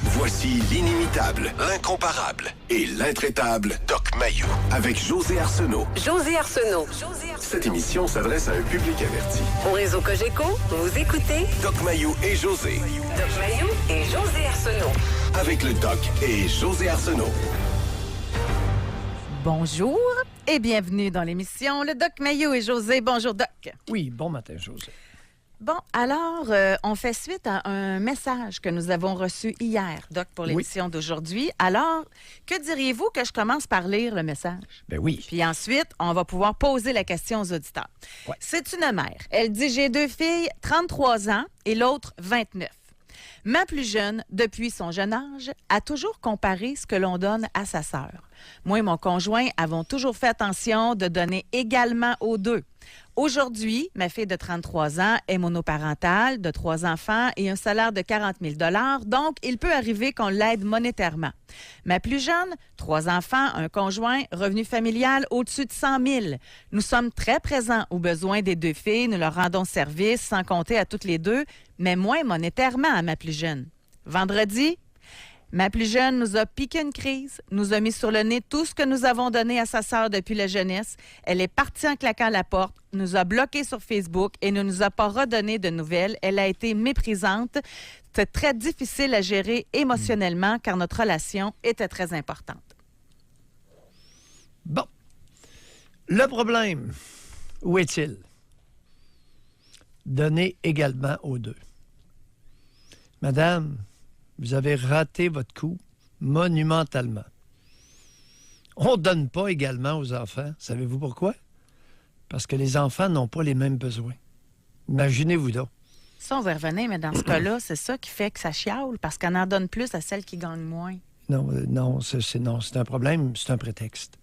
Voici l'inimitable, l'incomparable et l'intraitable Doc Mayou avec José Arsenault. José Arsenault. Cette émission s'adresse à un public averti. Au réseau Cogeco, vous écoutez Doc Mayou et José. Doc Mayou et José Arsenault. Avec le Doc et José Arsenault. Bonjour et bienvenue dans l'émission Le Doc Mayou et José. Bonjour Doc. Oui, bon matin José. Bon, alors, on fait suite à un message que nous avons reçu hier, Doc, pour l'émission d'aujourd'hui. Alors, que diriez-vous que je commence par lire le message? Ben oui. Puis ensuite, on va pouvoir poser la question aux auditeurs. Ouais. C'est une mère. Elle dit, j'ai 2 filles, 33 ans et l'autre 29. Ma plus jeune, depuis son jeune âge, a toujours comparé ce que l'on donne à sa sœur. Moi et mon conjoint avons toujours fait attention de donner également aux deux. Aujourd'hui, ma fille de 33 ans est monoparentale, de 3 enfants et un salaire de 40 000 $, donc il peut arriver qu'on l'aide monétairement. Ma plus jeune, 3 enfants, un conjoint, revenu familial au-dessus de 100 000. Nous sommes très présents aux besoins des 2 filles, nous leur rendons service sans compter à toutes les 2, mais moins monétairement à ma plus jeune. Vendredi, ma plus jeune nous a piqué une crise, nous a mis sur le nez tout ce que nous avons donné à sa sœur depuis la jeunesse. Elle est partie en claquant la porte, nous a bloqués sur Facebook et ne nous a pas redonné de nouvelles. Elle a été méprisante. C'était très difficile à gérer émotionnellement car notre relation était très importante. Bon. Le problème, où est-il? Donner également aux deux. Madame, vous avez raté votre coup monumentalement. On ne donne pas également aux enfants. Savez-vous pourquoi? Parce que les enfants n'ont pas les mêmes besoins. Imaginez-vous donc. Ça, on va revenir, mais dans ce cas-là, c'est ça qui fait que ça chiale, parce qu'on en donne plus à celles qui gagnent moins. Non, c'est un problème, c'est un prétexte.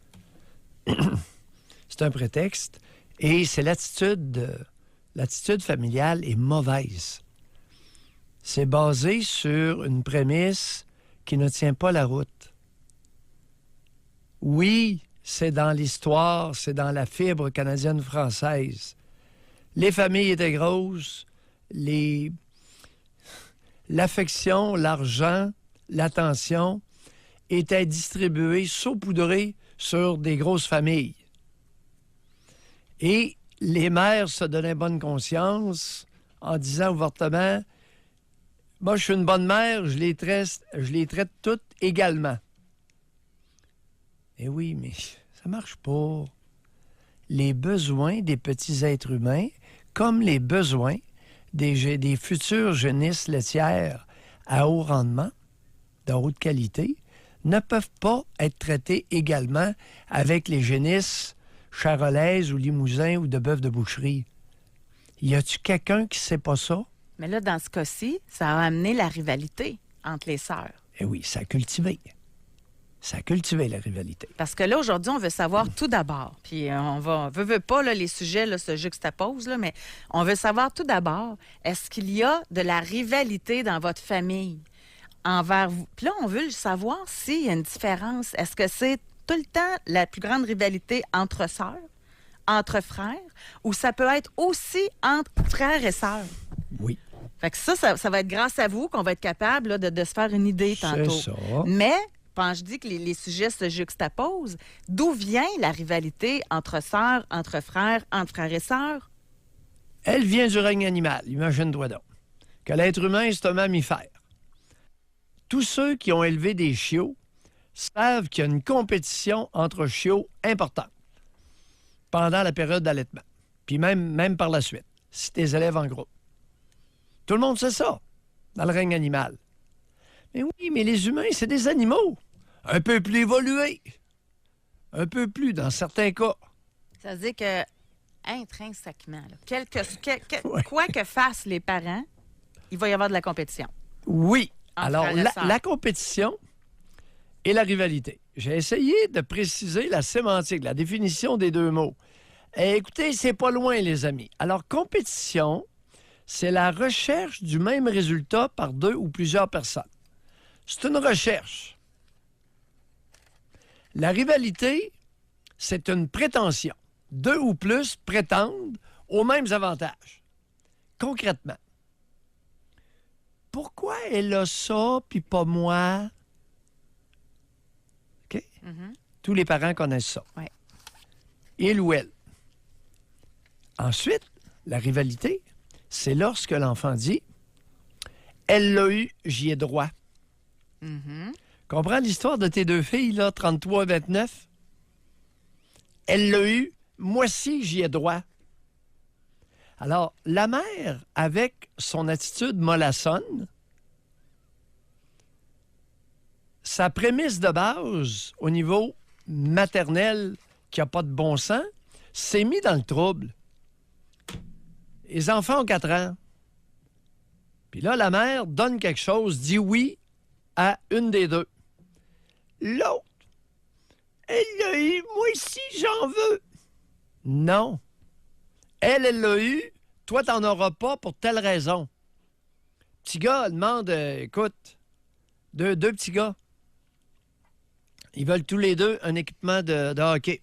C'est un prétexte et c'est l'attitude familiale est mauvaise. C'est basé sur une prémisse qui ne tient pas la route. Oui, c'est dans l'histoire, c'est dans la fibre canadienne-française. Les familles étaient grosses, l'affection, l'argent, l'attention étaient distribués, saupoudrés sur des grosses familles. Et les mères se donnaient bonne conscience en disant ouvertement: moi, je suis une bonne mère, je les traite toutes également. Eh oui, mais ça marche pas. Les besoins des petits êtres humains, comme les besoins des futures génisses laitières à haut rendement, de haute qualité, ne peuvent pas être traités également avec les génisses charolaises ou limousins ou de bœuf de boucherie. Y a-tu quelqu'un qui sait pas ça? Mais là, dans ce cas-ci, ça a amené la rivalité entre les sœurs. Eh oui, ça a cultivé. Ça a cultivé la rivalité. Parce que là, aujourd'hui, on veut savoir tout d'abord. Puis on veut pas, là, les sujets là, se juxtaposent, là, mais on veut savoir tout d'abord, est-ce qu'il y a de la rivalité dans votre famille envers vous? Puis là, on veut savoir s'il y a une différence. Est-ce que c'est tout le temps la plus grande rivalité entre sœurs, entre frères, ou ça peut être aussi entre frères et sœurs? Oui. Fait que ça va être grâce à vous qu'on va être capable là, de se faire une idée tantôt. C'est ça. Mais quand je dis que les sujets se juxtaposent, d'où vient la rivalité entre sœurs, entre frères et sœurs? Elle vient du règne animal. Imagine-toi donc que l'être humain, c'est un mammifère. Tous ceux qui ont élevé des chiots savent qu'il y a une compétition entre chiots importante pendant la période d'allaitement, puis même par la suite, si tu les élèves en groupe. Tout le monde sait ça, dans le règne animal. Mais oui, mais les humains, c'est des animaux. Un peu plus évolués. Un peu plus, dans certains cas. Ça veut dire que, intrinsèquement, là, Ouais. quoi que fassent les parents, il va y avoir de la compétition. Oui. Entre Alors, frères et sœurs. la compétition et la rivalité. J'ai essayé de préciser la sémantique, la définition des deux mots. Et écoutez, c'est pas loin, les amis. Alors, compétition, c'est la recherche du même résultat par 2 ou plusieurs personnes. C'est une recherche. La rivalité, c'est une prétention. 2 ou plus prétendent aux mêmes avantages. Concrètement, pourquoi elle a ça puis pas moi? OK? Tous les parents connaissent ça. Ouais. Il ou elle. Ensuite, la rivalité, c'est lorsque l'enfant dit « Elle l'a eu, j'y ai droit. Comprends l'histoire de tes deux filles, là, 33 et 29? Elle l'a eu, moi aussi, j'y ai droit. Alors, la mère, avec son attitude mollassonne, sa prémisse de base au niveau maternel qui n'a pas de bon sens, s'est mis dans le trouble. Les enfants ont 4 ans. Puis là, la mère donne quelque chose, dit oui à une des deux. L'autre, elle l'a eu, moi aussi, j'en veux. Non. Elle l'a eu, toi, t'en auras pas pour telle raison. Petit gars demande, écoute, deux petits gars. Ils veulent tous les deux un équipement de hockey.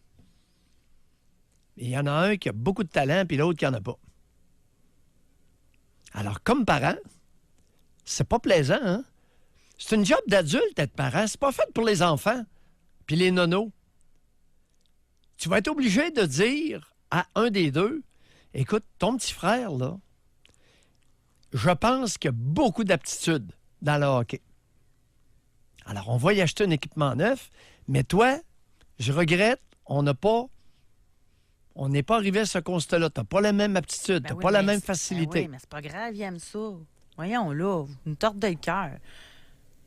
Il y en a un qui a beaucoup de talent, puis l'autre qui n'en a pas. Alors, comme parent, c'est pas plaisant, hein? C'est une job d'adulte, être parent. C'est pas fait pour les enfants, puis les nonos. Tu vas être obligé de dire à un des deux, écoute, ton petit frère, là, je pense qu'il y a beaucoup d'aptitudes dans le hockey. Alors, on va y acheter un équipement neuf, mais toi, je regrette, on n'est pas arrivé à ce constat-là. Tu n'as pas la même aptitude, tu n'as pas la même facilité. Oui, mais c'est pas grave, il aime ça. Voyons là, une torte de cœur.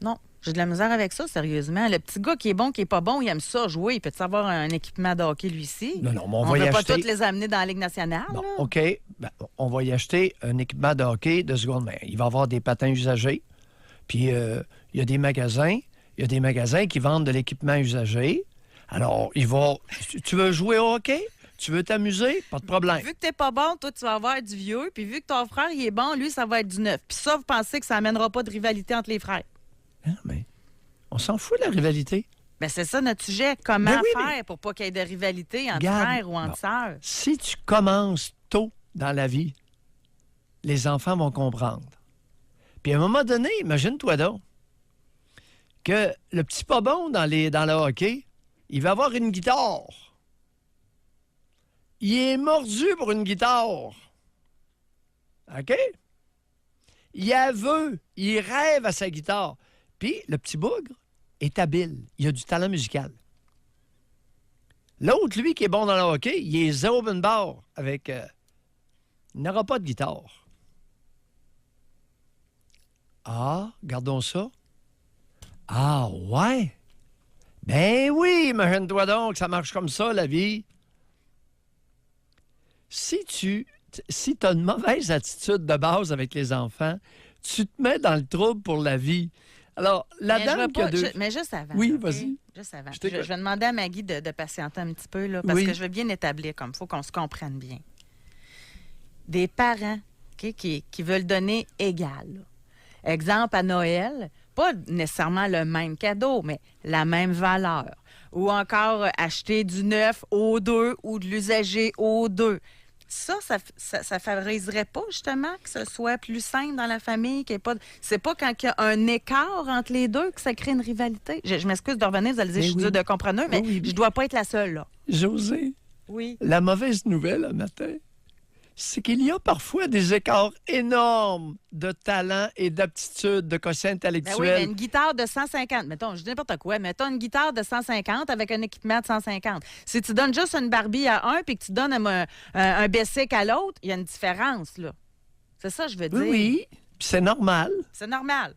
Non, j'ai de la misère avec ça, sérieusement. Le petit gars qui est bon, qui est pas bon, il aime ça jouer. Il peut avoir un équipement de hockey, lui-ci? Non, mais on va y veut pas acheter... tous les amener dans la Ligue nationale. Bon, là. OK. Ben, on va y acheter un équipement de hockey de seconde main. Il va y avoir des patins usagés. Puis, il y a des magasins. Il y a des magasins qui vendent de l'équipement usagé. Alors, tu veux jouer au hockey? Tu veux t'amuser? Pas de problème. Vu que t'es pas bon, toi, tu vas avoir du vieux. Puis vu que ton frère, il est bon, lui, ça va être du neuf. Puis ça, vous pensez que ça amènera pas de rivalité entre les frères? Hein, mais on s'en fout de la rivalité. Bien, c'est ça notre sujet. Comment faire pour pas qu'il y ait de rivalité entre frères ou entre sœurs? Si tu commences tôt dans la vie, les enfants vont comprendre. Puis à un moment donné, imagine-toi donc que le petit pas bon dans le hockey, il va avoir une guitare. Il est mordu pour une guitare. OK? Il rêve à sa guitare. Puis le petit bougre est habile. Il a du talent musical. L'autre, lui, qui est bon dans le hockey, il est zéro open bar avec... il n'aura pas de guitare. Ah, gardons ça. Ah, ouais. Ben oui, imagine-toi donc, ça marche comme ça, la vie. Si tu as une mauvaise attitude de base avec les enfants, tu te mets dans le trouble pour la vie. Alors, mais juste avant. Oui, okay? Vas-y. Juste avant. Je vais demander à Maggie de patienter un petit peu, là, parce que je veux bien établir, comme il faut qu'on se comprenne bien. Des parents qui veulent donner égal. Là. Exemple, à Noël, pas nécessairement le même cadeau, mais la même valeur. Ou encore acheter du neuf aux deux ou de l'usager aux deux. Ça favoriserait pas, justement, que ce soit plus simple dans la famille, qu'il y ait pas... C'est pas quand il y a un écart entre les deux que ça crée une rivalité. Je m'excuse de revenir, vous allez dire que je suis dure de comprendre, mais je dois pas être la seule, là. José, oui. La mauvaise nouvelle, un matin, c'est qu'il y a parfois des écarts énormes de talent et d'aptitude, de quotient intellectuel. Ben oui, mais une guitare de 150, mettons, je dis n'importe quoi, mettons une guitare de 150 avec un équipement de 150. Si tu donnes juste une Barbie à un puis que tu donnes un Bessic à l'autre, il y a une différence, là. C'est ça que je veux dire. Oui, puis c'est normal. C'est normal.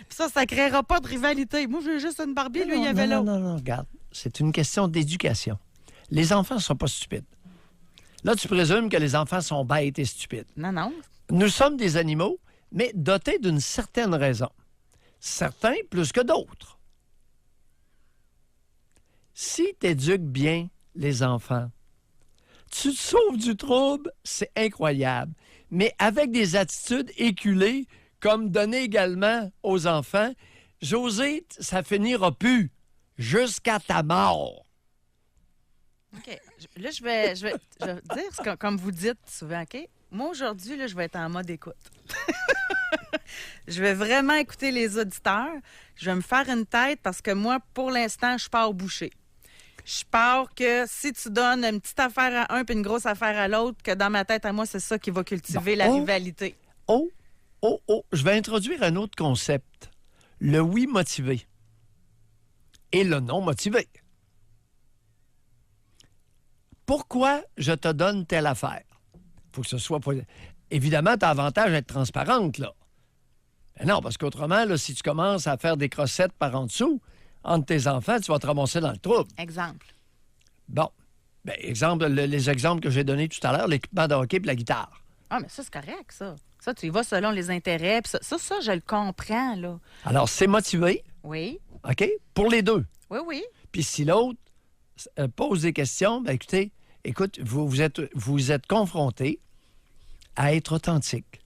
Puis ça créera pas de rivalité. Moi, j'ai juste une Barbie, lui, il y avait l'autre. Non, regarde, c'est une question d'éducation. Les enfants ne sont pas stupides. Là, tu présumes que les enfants sont bêtes et stupides. Non. Nous sommes des animaux, mais dotés d'une certaine raison. Certains plus que d'autres. Si tu éduques bien les enfants, tu te sauves du trouble, c'est incroyable. Mais avec des attitudes éculées, comme donner également aux enfants, José, ça finira plus jusqu'à ta mort. OK. Là, je vais dire, comme vous dites souvent, OK? Moi, aujourd'hui, là, je vais être en mode écoute. Je vais vraiment écouter les auditeurs. Je vais me faire une tête parce que moi, pour l'instant, je pars boucher. Je pars que si tu donnes une petite affaire à un puis une grosse affaire à l'autre, que dans ma tête, à moi, c'est ça qui va cultiver la rivalité. Oh! Je vais introduire un autre concept. Le oui motivé et le non motivé. Pourquoi je te donne telle affaire? Il faut que ce soit... Évidemment, tu as avantage d'être transparente, là. Mais non, parce qu'autrement, là, si tu commences à faire des crossettes par en dessous, entre tes enfants, tu vas te ramasser dans le trouble. Exemple. Bon. Bien, exemple, les exemples que j'ai donnés tout à l'heure, l'équipement de hockey et la guitare. Ah, mais ça, c'est correct, ça. Ça, tu y vas selon les intérêts. Puis ça, je le comprends, là. Alors, c'est motivé, Oui. OK? Pour les deux. Oui. Puis si l'autre pose des questions, bien écoute, vous êtes confrontés à être authentique.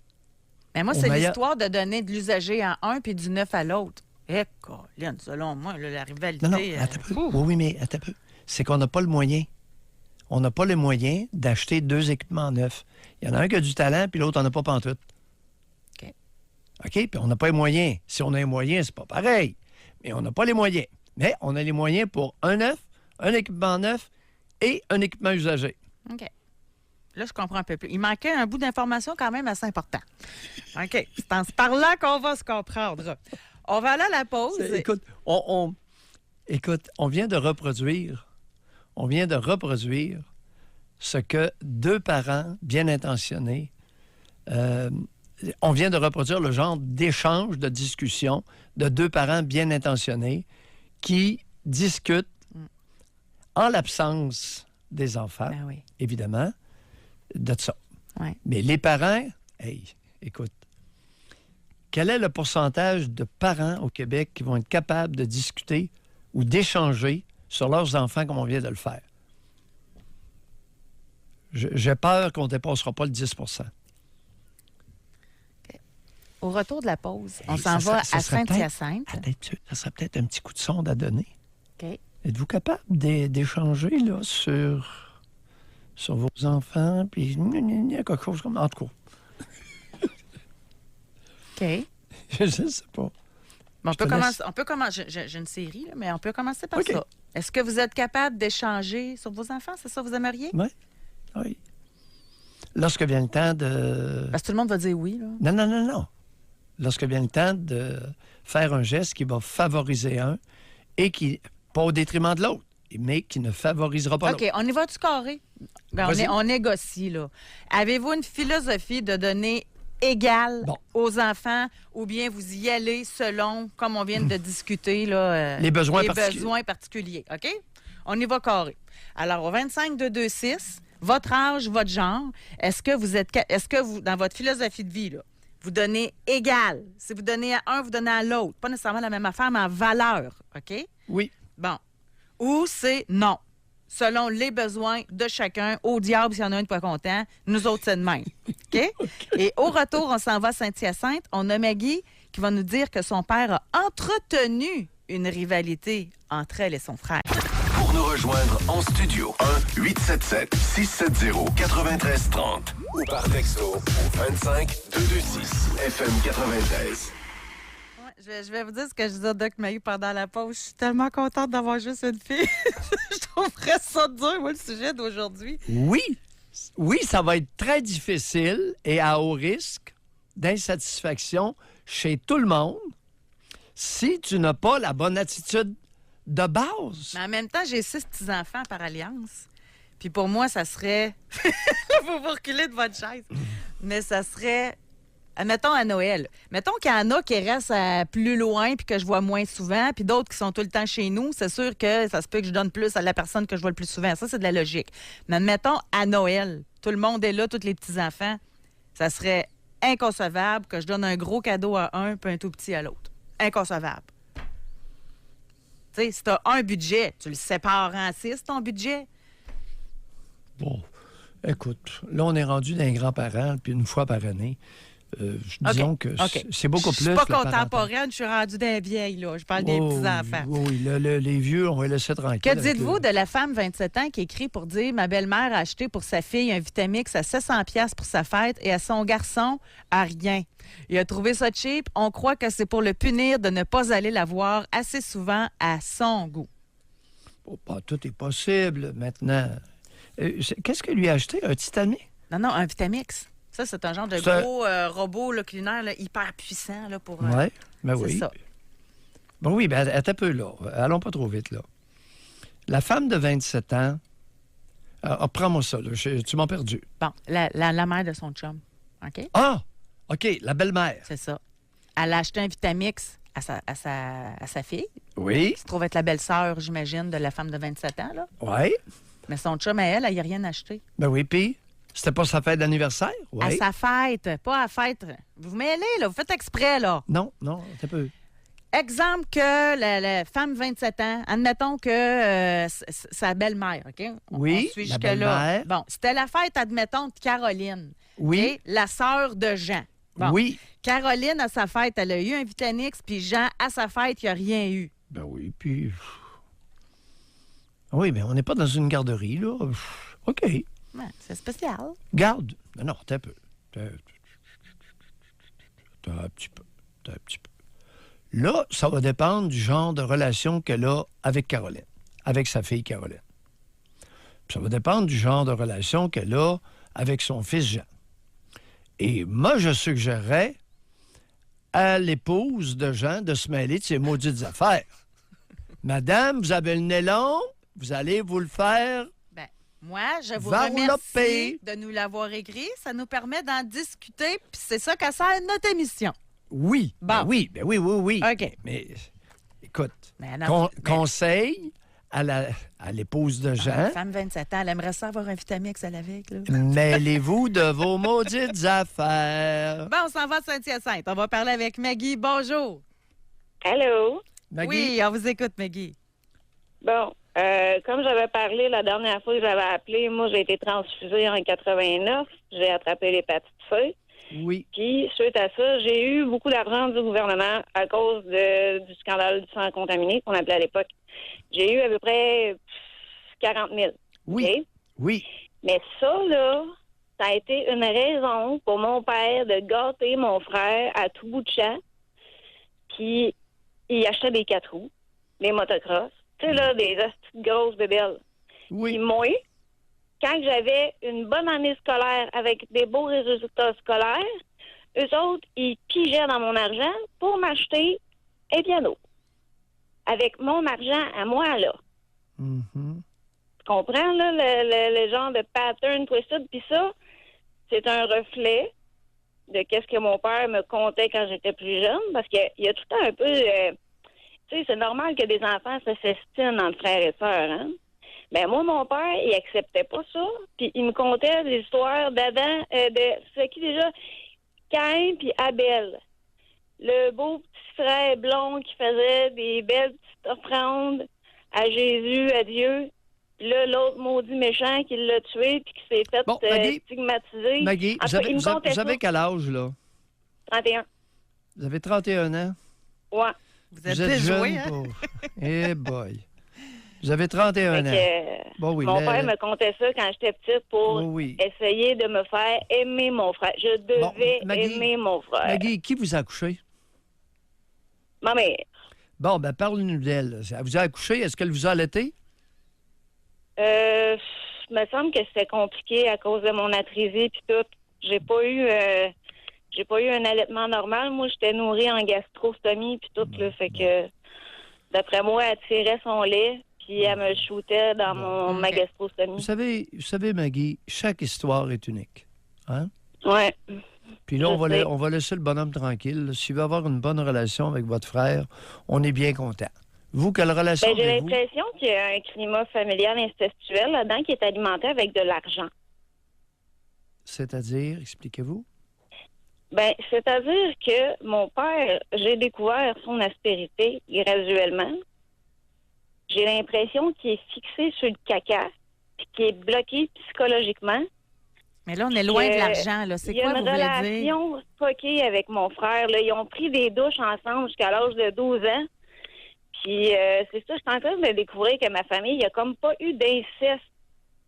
Mais moi, c'est l'histoire de donner de l'usager à un puis du neuf à l'autre. Eh, Colin, selon moi, là, la rivalité... Non, attends un peu. Oui, mais attends un peu. C'est qu'on n'a pas le moyen. On n'a pas le moyen d'acheter 2 équipements neufs. Il y en a un qui a du talent, puis l'autre, on n'a pas pantoute. OK? Puis on n'a pas les moyens. Si on a les moyens, c'est pas pareil. Mais on n'a pas les moyens. Mais on a les moyens pour un neuf, un équipement neuf et un équipement usagé. OK. Là, je comprends un peu plus. Il manquait un bout d'information quand même assez important. OK. C'est en se parlant qu'on va se comprendre. On va aller à la pause. Écoute, on vient de reproduire ce que 2 parents bien intentionnés, on vient de reproduire le genre d'échange, de discussion de 2 parents bien intentionnés qui discutent en l'absence des enfants, évidemment, de ça. Ouais. Mais les parents, écoute, quel est le pourcentage de parents au Québec qui vont être capables de discuter ou d'échanger sur leurs enfants comme on vient de le faire? J'ai peur qu'on ne dépassera pas le 10 %. Au retour de la pause, on s'en va à Saint-Hyacinthe. Ça serait peut-être un petit coup de sonde à donner. OK. Êtes-vous capable d'échanger là, sur vos enfants? Puis il y a quelque chose comme... En tout cas. OK. Je ne sais pas. Bon, on peut commencer. J'ai une série, là, mais on peut commencer par OK. ça. Est-ce que vous êtes capable d'échanger sur vos enfants? C'est ça que vous aimeriez? Oui. Lorsque vient le temps de... Parce que tout le monde va dire oui, là. Non. Lorsque vient le temps de faire un geste qui va favoriser un et qui, pas au détriment de l'autre, mais qui ne favorisera pas l'autre. OK, on y va du carré? On négocie, là. Avez-vous une philosophie de donner égal aux enfants ou bien vous y allez selon, comme on vient de discuter, là, les besoins particuliers? OK? On y va carré. Alors, au 25-226, votre âge, votre genre, est-ce que vous, dans votre philosophie de vie, là, vous donnez égal? Si vous donnez à un, vous donnez à l'autre. Pas nécessairement la même affaire, mais en valeur. OK? Oui. Bon. Ou c'est non. Selon les besoins de chacun, au diable, s'il y en a un qui n'est pas content, nous autres, c'est de même. OK? Et au retour, on s'en va à Saint-Hyacinthe. On a Maggie qui va nous dire que son père a entretenu une rivalité entre elle et son frère. Pour nous rejoindre en studio, 1-877-670-9330 ou par texto au 25226 FM 93. Je vais vous dire ce que je disais à Doc Mayou pendant la pause. Je suis tellement contente d'avoir juste une fille. Je trouverais ça dur, moi, le sujet d'aujourd'hui. Oui, ça va être très difficile et à haut risque d'insatisfaction chez tout le monde si tu n'as pas la bonne attitude de base. Mais en même temps, j'ai 6 petits-enfants par alliance. Puis pour moi, ça serait... Vous vous reculez de votre chaise. Mais ça serait... Mettons à Noël. Mettons qu'il y en a qui restent plus loin puis que je vois moins souvent, puis d'autres qui sont tout le temps chez nous. C'est sûr que ça se peut que je donne plus à la personne que je vois le plus souvent. Ça, c'est de la logique. Mais mettons à Noël, tout le monde est là, tous les petits-enfants. Ça serait inconcevable que je donne un gros cadeau à un puis un tout petit à l'autre. Inconcevable. Tu sais, si tu as un budget, tu le sépares en 6, ton budget. Bon, écoute, là, on est rendu d'un grand-parent, puis une fois par année. Disons que c'est beaucoup plus. Je suis pas le parental. contemporaine, je suis rendue des vieilles, là. Je parle des petits-enfants. Oui, les vieux, on va les laisser tranquilles. Que dites-vous de la femme 27 ans qui écrit pour dire « Ma belle-mère a acheté pour sa fille un Vitamix à 700$ pour sa fête et à son garçon, à rien. Il a trouvé ça cheap. On croit que c'est pour le punir de ne pas aller la voir assez souvent à son goût. » Tout est possible maintenant. Qu'est-ce que lui a acheté? Un Titanic? Non, un Vitamix. Ça, c'est un genre de gros robot là, culinaire là, hyper puissant là, pour... Oui, ben oui. C'est ça. Bon, oui, ben attends un peu, là. Allons pas trop vite, là. La femme de 27 ans... prends-moi ça, là. Tu m'as perdu. Bon, la mère de son chum. OK? Ah! OK, la belle-mère. C'est ça. Elle a acheté un Vitamix à sa fille. Oui. Qui se trouve être la belle-sœur, j'imagine, de la femme de 27 ans, là. Oui. Mais son chum, à elle, il n'y a rien acheté. Ben oui, puis... C'était pas sa fête d'anniversaire? Oui. À sa fête, pas à la fête. Vous vous mêlez, là. Vous faites exprès, là. Non, c'est peu. Exemple que la femme 27 ans, admettons que sa belle-mère, OK? Oui, on suit la jusque-là. belle-mère. Bon, c'était la fête, admettons, de Caroline. Oui. OK? La sœur de Jean. Bon. Oui. Caroline, à sa fête, elle a eu un Vitamix, puis Jean, à sa fête, il n'a rien eu. Ben oui, puis... Oui, mais on n'est pas dans une garderie, là. OK. Ouais, c'est spécial. Garde. Non, t'as un peu. T'as un petit peu. Là, ça va dépendre du genre de relation qu'elle a avec Caroline, avec sa fille Caroline. Puis ça va dépendre du genre de relation qu'elle a avec son fils Jean. Et moi, je suggérerais à l'épouse de Jean de se mêler de ses maudites affaires. Madame, vous avez le nez long, vous allez vous le faire... Moi, je vous Varloper. remercie de nous l'avoir écrit. Ça nous permet d'en discuter, puis c'est ça qu'à sert notre émission. Oui. Bon. Oui. OK. Mais écoute, Mais non, conseil à l'épouse de Jean, femme 27 ans, elle aimerait ça avoir un Vitamix à la veille. Là. mêlez-vous de vos maudites affaires. Bon, on s'en va à Saint-Hyacinthe. On va parler avec Maggie. Bonjour. Allô? Maggie? Oui, on vous écoute, Maggie. Bon, comme j'avais parlé la dernière fois que j'avais appelé, moi, j'ai été transfusée en 89. J'ai attrapé l'hépatite C. Oui. Puis, suite à ça, j'ai eu beaucoup d'argent du gouvernement à cause du scandale du sang contaminé qu'on appelait à l'époque. J'ai eu à peu près 40 000. Oui. Okay? Oui. Mais ça, là, ça a été une raison pour mon père de gâter mon frère à tout bout de champ. Puis, il achetait des 4 roues, des motocross. Tu sais, là, des grosses bébelles. Oui. Puis moi, quand j'avais une bonne année scolaire avec des beaux résultats scolaires, eux autres, ils pigeaient dans mon argent pour m'acheter un piano. Avec mon argent à moi, là. Mm-hmm. Tu comprends, là, le genre de pattern twisted? Puis ça, c'est un reflet de qu'est-ce que mon père me contait quand j'étais plus jeune, parce qu'il y a tout le temps un peu... tu sais, c'est normal que des enfants se s'estinent entre frères et sœurs, hein? Ben moi, mon père, il acceptait pas ça. Puis il me contait des histoires d'Adam, c'est qui déjà? Caïn puis Abel. Le beau petit frère blond qui faisait des belles petites offrandes à Jésus, à Dieu. Puis là, l'autre maudit méchant qui l'a tué puis qui s'est fait stigmatiser. Maggie, En tout cas, il me vous contait avez ça. quel âge, là? 31. Vous avez 31 ans? Ouais. Vous êtes jeune joué, hein? pour... Eh boy. Vous avez 31 ans. Bon, oui, mon père me contait ça quand j'étais petite pour essayer de me faire aimer mon frère. Je devais aimer mon frère. Maggie, qui vous a accouché? Ma mère. Bon, ben parle-nous d'elle. Elle vous a accouché? Est-ce qu'elle vous a allaité? Il me semble que c'était compliqué à cause de mon atrésie puis tout. J'ai pas eu un allaitement normal. Moi, j'étais nourrie en gastrostomie puis tout, là. Fait que, d'après moi, elle tirait son lait puis elle me shootait dans ma gastrostomie. Vous savez, Maggie, chaque histoire est unique. Hein? Ouais. Puis là, on va laisser le bonhomme tranquille. S'il veut avoir une bonne relation avec votre frère, on est bien content. Vous, quelle relation j'ai avez-vous? l'impression qu'il y a un climat familial incestuel là-dedans qui est alimenté avec de l'argent. C'est-à-dire, expliquez-vous? Ben, c'est-à-dire que mon père, j'ai découvert son aspérité graduellement. J'ai l'impression qu'il est fixé sur le caca, puis qu'il est bloqué psychologiquement. Mais là, on est loin de Que l'argent, là. C'est il y a quoi, une vous voulez dire? relation stockée avec mon frère. Là. Ils ont pris des douches ensemble jusqu'à l'âge de 12 ans. Puis c'est ça, je suis en train de découvrir que ma famille, il n'y a comme pas eu d'inceste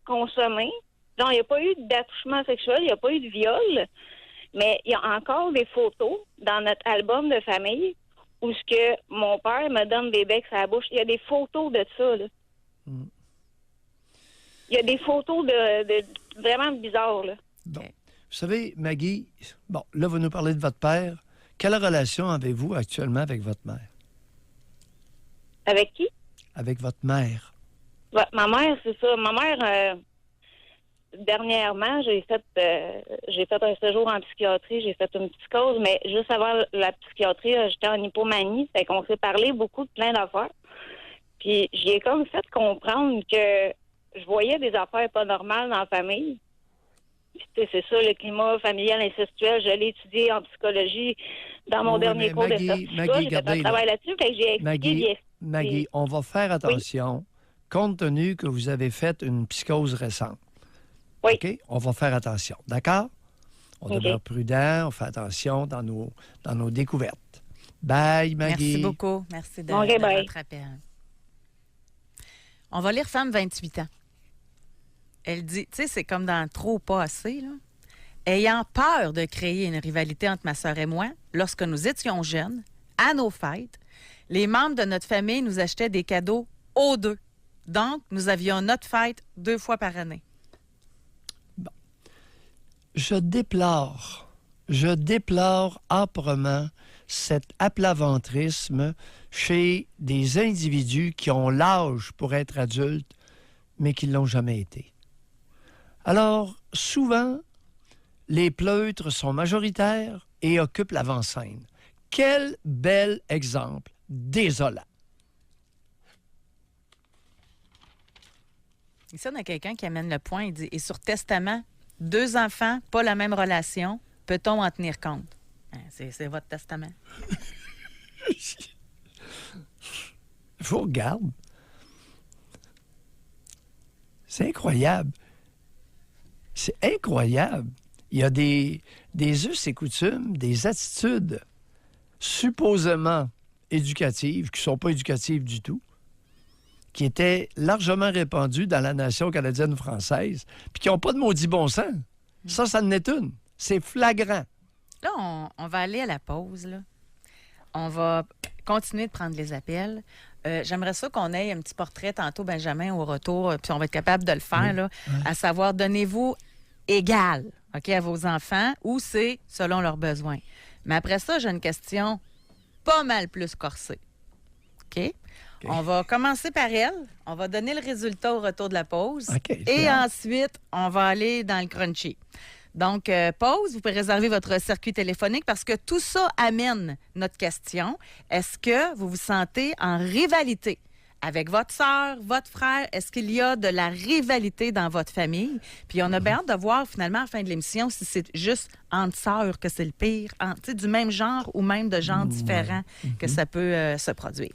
consommé. Genre, il n'y a pas eu d'attouchement sexuel, il n'y a pas eu de viol. Mais il y a encore des photos dans notre album de famille où ce que mon père me donne des becs à la bouche. Il y a des photos de ça, là. Mm. Il y a des photos de vraiment bizarres, là. Bon. Vous savez, Maggie, bon, là, vous nous parlez de votre père. Quelle relation avez-vous actuellement avec votre mère? Avec qui? Avec votre mère. Ma mère, c'est ça. Ma mère, dernièrement, j'ai fait un séjour en psychiatrie, j'ai fait une psychose, mais juste avant la psychiatrie, j'étais en hypomanie, fait qu'on s'est parlé beaucoup de plein d'affaires. Puis j'ai comme fait comprendre que je voyais des affaires pas normales dans la famille. Puis, c'est ça, le climat familial incestuel, je l'ai étudié en psychologie dans mon Oui, dernier mais cours de Maggie, certificat. Maggie, J'ai fait regardez, un travail là. là-dessus, fait que j'ai expliqué Maggie, on va faire attention, compte tenu que vous avez fait une psychose récente. Oui. OK? On va faire attention. D'accord? On OK. demeure prudent, on fait attention dans nos découvertes. Bye, Maggie. Merci beaucoup. Merci de OK, bye. votre appel. On va lire Femme 28 ans. Elle dit, tu sais, c'est comme dans Trop pas assez, là. Ayant peur de créer une rivalité entre ma sœur et moi, lorsque nous étions jeunes, à nos fêtes, les membres de notre famille nous achetaient des cadeaux aux deux. Donc, nous avions notre fête 2 fois par année. Je déplore âprement cet aplaventrisme chez des individus qui ont l'âge pour être adultes, mais qui ne l'ont jamais été. Alors, souvent, les pleutres sont majoritaires et occupent l'avant-scène. Quel bel exemple désolant. Ici, on a quelqu'un qui amène le point. Il dit, et sur testament, 2 enfants, pas la même relation, peut-on en tenir compte? Hein, c'est votre testament. Je vous regarde. C'est incroyable. C'est incroyable. Il y a des us et coutumes, des attitudes supposément éducatives, qui ne sont pas éducatives du tout, qui étaient largement répandues dans la nation canadienne-française, puis qui n'ont pas de maudit bon sens. Ça en est une. C'est flagrant. Là, on va aller à la pause, là. On va continuer de prendre les appels. J'aimerais ça qu'on ait un petit portrait tantôt, Benjamin, au retour, puis on va être capable de le faire, là, à savoir, donnez-vous égal, OK, à vos enfants, ou c'est selon leurs besoins. Mais après ça, j'ai une question pas mal plus corsée. OK? On va commencer par elle. On va donner le résultat au retour de la pause. OK, Et ensuite, on va aller dans le crunchy. Donc, pause, vous pouvez réserver votre circuit téléphonique parce que tout ça amène notre question. Est-ce que vous vous sentez en rivalité avec votre sœur, votre frère? Est-ce qu'il y a de la rivalité dans votre famille? Puis on a bien hâte de voir finalement à la fin de l'émission si c'est juste entre sœurs que c'est le pire, du même genre ou même de genres différents que ça peut se produire.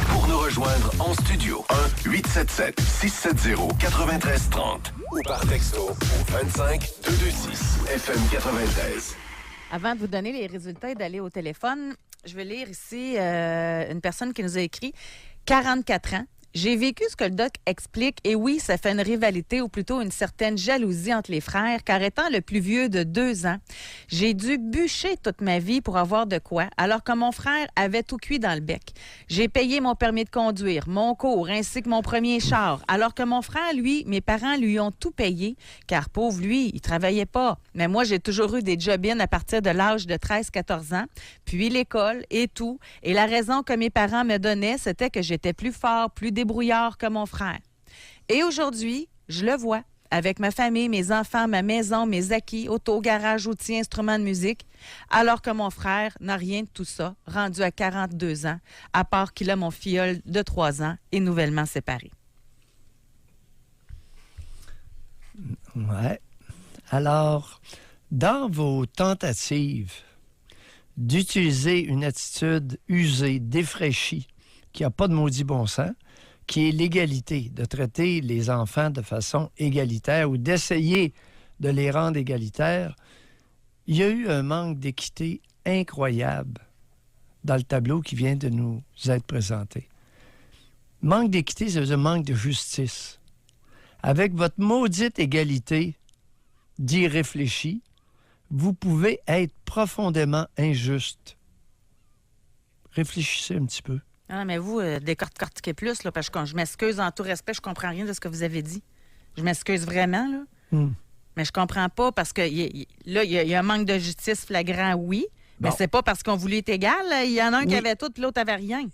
Pour nous rejoindre en studio, 1-877-670-9330 ou par texto au 25-226 FM 93. Avant de vous donner les résultats et d'aller au téléphone, je vais lire ici une personne qui nous a écrit 44 ans. J'ai vécu ce que le doc explique et oui, ça fait une rivalité ou plutôt une certaine jalousie entre les frères car étant le plus vieux de 2 ans, j'ai dû bûcher toute ma vie pour avoir de quoi alors que mon frère avait tout cuit dans le bec. J'ai payé mon permis de conduire, mon cours ainsi que mon premier char alors que mon frère, lui, mes parents lui ont tout payé car pauvre lui, il travaillait pas. Mais moi, j'ai toujours eu des job-ins à partir de l'âge de 13-14 ans, puis l'école et tout. Et la raison que mes parents me donnaient, c'était que j'étais plus fort, plus débrouillard que mon frère. Et aujourd'hui, je le vois, avec ma famille, mes enfants, ma maison, mes acquis, auto, garage, outils, instruments de musique, alors que mon frère n'a rien de tout ça, rendu à 42 ans, à part qu'il a mon filleul de 3 ans et nouvellement séparé. Ouais. Alors, dans vos tentatives d'utiliser une attitude usée, défraîchie, qui n'a pas de maudit bon sens, qui est l'égalité, de traiter les enfants de façon égalitaire ou d'essayer de les rendre égalitaires, il y a eu un manque d'équité incroyable dans le tableau qui vient de nous être présenté. Manque d'équité, ça veut dire manque de justice. Avec votre maudite égalité d'irréfléchi, vous pouvez être profondément injuste. Réfléchissez un petit peu. Non, mais vous, décortiquez plus, là, parce que je m'excuse en tout respect, je comprends rien de ce que vous avez dit. Je m'excuse vraiment, là. Mais je comprends pas parce que il y a un manque de justice flagrant, oui. Mais c'est pas parce qu'on voulait être égal. Il y en a un qui avait tout, l'autre avait rien.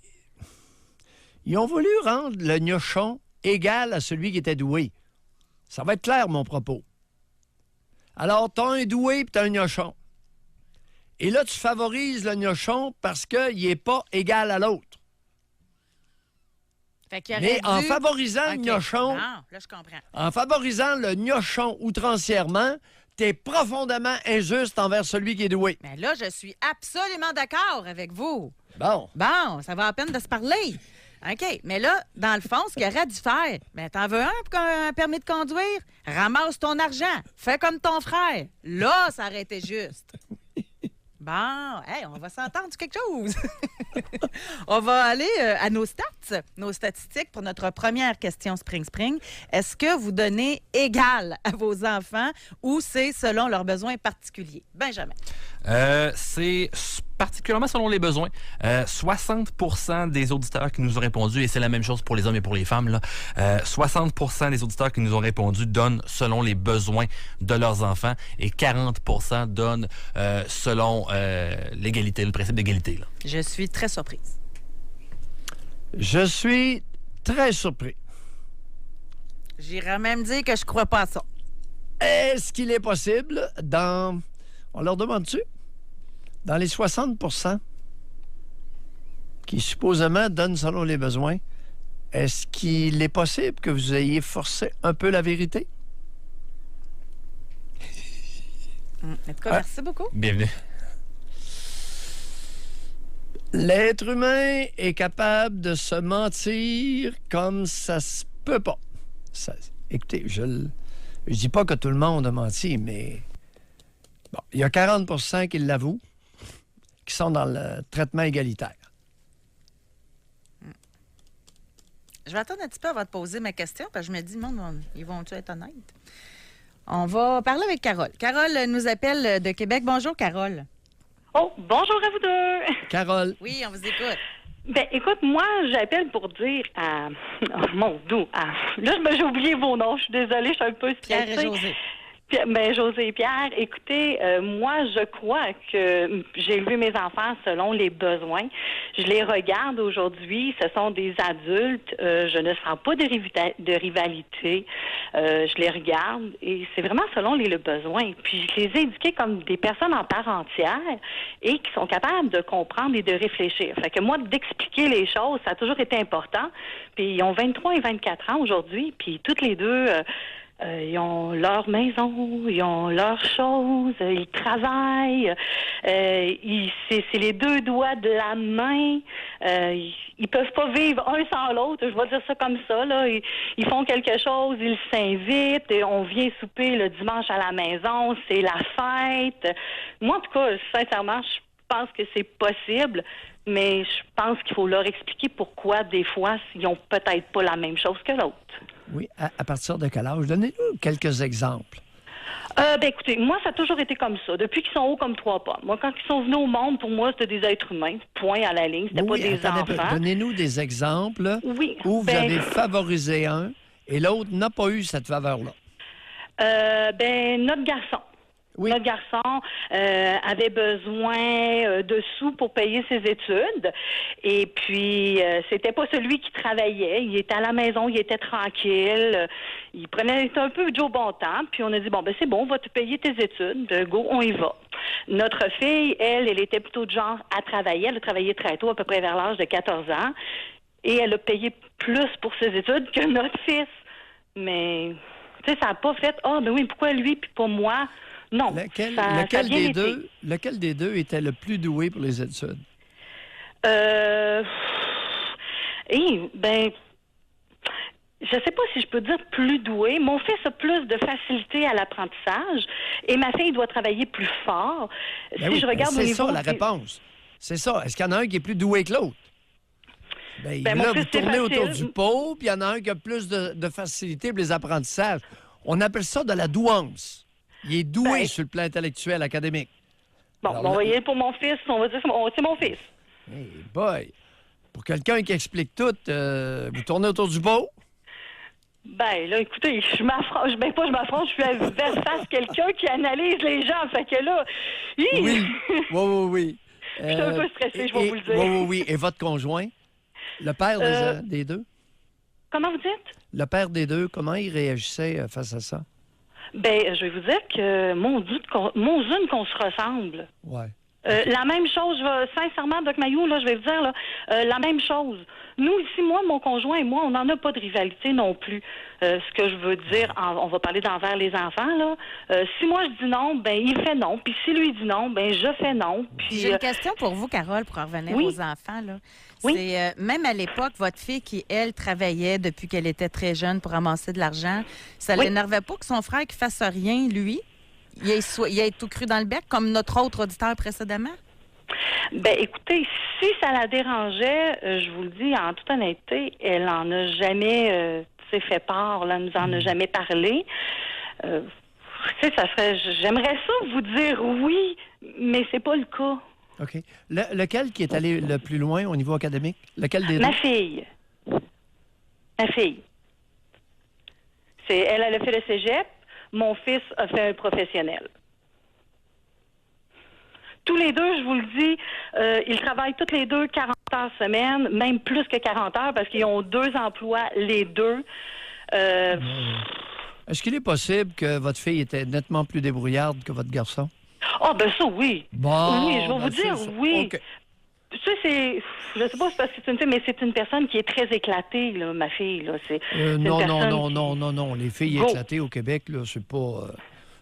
Ils ont voulu rendre le gnochon égal à celui qui était doué. Ça va être clair, mon propos. Alors, t'as un doué et t'as un gnochon. Et là, tu favorises le gnochon parce qu'il n'est pas égal à l'autre. Mais en favorisant le gnochon, là, je comprends. En favorisant le gnochon outrancièrement, t'es profondément injuste envers celui qui est doué. Mais là, je suis absolument d'accord avec vous. Bon, ça va à peine de se parler. OK, mais là, dans le fond, ce qu'il aurait dû faire, mais t'en veux un pour un permis de conduire? Ramasse ton argent. Fais comme ton frère. Là, ça aurait été juste. Bon, hey, on va s'entendre sur quelque chose. On va aller à nos stats, nos statistiques pour notre première question Spring. Est-ce que vous donnez égal à vos enfants ou c'est selon leurs besoins particuliers? Benjamin. C'est particulièrement selon les besoins. 60% des auditeurs qui nous ont répondu, et c'est la même chose pour les hommes et pour les femmes, là, 60% des auditeurs qui nous ont répondu donnent selon les besoins de leurs enfants et 40% donnent selon l'égalité, le principe d'égalité. Là. Je suis très surprise. Je suis très surpris. J'irais même dire que je crois pas à ça. Est-ce qu'il est possible dans... On leur demande-tu? Dans les 60% qui supposément donnent selon les besoins, est-ce qu'il est possible que vous ayez forcé un peu la vérité? En tout cas, merci beaucoup. Bienvenue. L'être humain est capable de se mentir comme ça se peut pas. Écoutez, je dis pas que tout le monde a menti, mais bon, il y a 40% qui l'avouent, qui sont dans le traitement égalitaire. Je vais attendre un petit peu avant de poser ma question, parce que je me dis, ils vont-tu être honnêtes? On va parler avec Carole. Carole nous appelle de Québec. Bonjour, Carole. Oh, bonjour à vous deux. Carole. Oui, on vous écoute. Ben, écoute, moi, j'appelle pour dire à... Oh, mon doux. Là, j'ai oublié vos noms. Je suis désolée, je suis un peu stressée. Pierre et José. Ben, José et Pierre, écoutez, moi, je crois que j'ai élevé mes enfants selon les besoins. Je les regarde aujourd'hui, ce sont des adultes, je ne sens pas de rivalité, je les regarde et c'est vraiment selon les besoins. Puis je les ai éduqués comme des personnes en part entière et qui sont capables de comprendre et de réfléchir. Fait que moi, d'expliquer les choses, ça a toujours été important. Puis ils ont 23 et 24 ans aujourd'hui, puis toutes les deux... ils ont leur maison, ils ont leurs choses, ils travaillent, c'est les deux doigts de la main, ils peuvent pas vivre un sans l'autre, je vais dire ça comme ça, là. Ils font quelque chose, ils s'invitent, et on vient souper le dimanche à la maison, c'est la fête. Moi, en tout cas, sincèrement, je pense que c'est possible, mais je pense qu'il faut leur expliquer pourquoi, des fois, ils n'ont peut-être pas la même chose que l'autre. Oui, à partir de quel âge? Donnez-nous quelques exemples. Ben écoutez, moi, ça a toujours été comme ça, depuis qu'ils sont hauts comme 3 pas. Moi, quand ils sont venus au monde, pour moi, c'était des êtres humains, point à la ligne, c'était pas des enfants. Donnez-nous des exemples où vous avez favorisé un et l'autre n'a pas eu cette faveur-là. Notre garçon. Oui. Notre garçon avait besoin de sous pour payer ses études. Et puis, c'était pas celui qui travaillait. Il était à la maison, il était tranquille. Il prenait un peu du bon temps. Puis, on a dit, bon, ben c'est bon, on va te payer tes études. Go, on y va. Notre fille, elle était plutôt de genre à travailler. Elle a travaillé très tôt, à peu près vers l'âge de 14 ans. Et elle a payé plus pour ses études que notre fils. Mais, tu sais, ça n'a pas fait, ben oui, pourquoi lui puis pas moi? Non. Lequel des deux était le plus doué pour les études? je sais pas si je peux dire plus doué. Mon fils a plus de facilité à l'apprentissage et ma fille doit travailler plus fort. Ben oui, je regarde au c'est niveau ça la réponse. C'est ça. Est-ce qu'il y en a un qui est plus doué que l'autre? Ben, mon là, fils, vous c'est tournez facile. autour du pot, puis il y en a un qui a plus de facilité pour les apprentissages. On appelle ça de la douance. Il est doué Ben, sur le plan intellectuel, académique. Bon, Alors, on là- va y aller pour mon fils. On va dire c'est mon fils. Hey boy! Pour quelqu'un qui explique tout, vous tournez autour du pot? Ben, là, écoutez, je m'affronte. Ben, pas je m'affronte, je suis face quelqu'un qui analyse les gens. Fait que là, Oui. Je suis un peu stressée, je vais vous le dire. Oui. Et votre conjoint? Le père des deux? Comment vous dites? Le père des deux, comment il réagissait face à ça? Ben, je vais vous dire que mon Dieu qu'on se ressemble. Ouais. La même chose, sincèrement, Doc Mayou, là, je vais vous dire, là, la même chose. Nous, ici, moi, mon conjoint et moi, on n'en a pas de rivalité non plus. Ce que je veux dire, on va parler d'envers les enfants, là. Si moi, je dis non, ben il fait non. Puis si lui dit non, ben je fais non. Puis, J'ai une question pour vous, Carole, pour en revenir oui. aux enfants. Là. Oui. C'est, même à l'époque, votre fille qui, elle, travaillait depuis qu'elle était très jeune pour amasser de l'argent, ça Oui. l'énervait pas que son frère qui fasse rien, lui? Il ait tout cru dans le bec, comme notre autre auditeur précédemment? Ben, écoutez, si ça la dérangeait, je vous le dis en toute honnêteté, elle en a jamais fait part, là, elle nous en a jamais parlé. J'aimerais ça vous dire oui, mais c'est pas le cas. OK. Lequel qui est allé le plus loin au niveau académique? Lequel des deux? Ma fille. Elle a fait le cégep. Mon fils a fait un professionnel. Tous les deux, je vous le dis, ils travaillent tous les deux 40 heures semaine, même plus que 40 heures, parce qu'ils ont 2 emplois, les deux. Est-ce qu'il est possible que votre fille était nettement plus débrouillarde que votre garçon? Ah, ben ça, oui. Bon, Oui, je vais vous dire, c'est ça. oui. OK. Ça, je sais pas si c'est parce que c'est une fille, mais c'est une personne qui est très éclatée, là, ma fille, là. C'est une Non. personne Les filles Go. éclatées au Québec, là, c'est pas...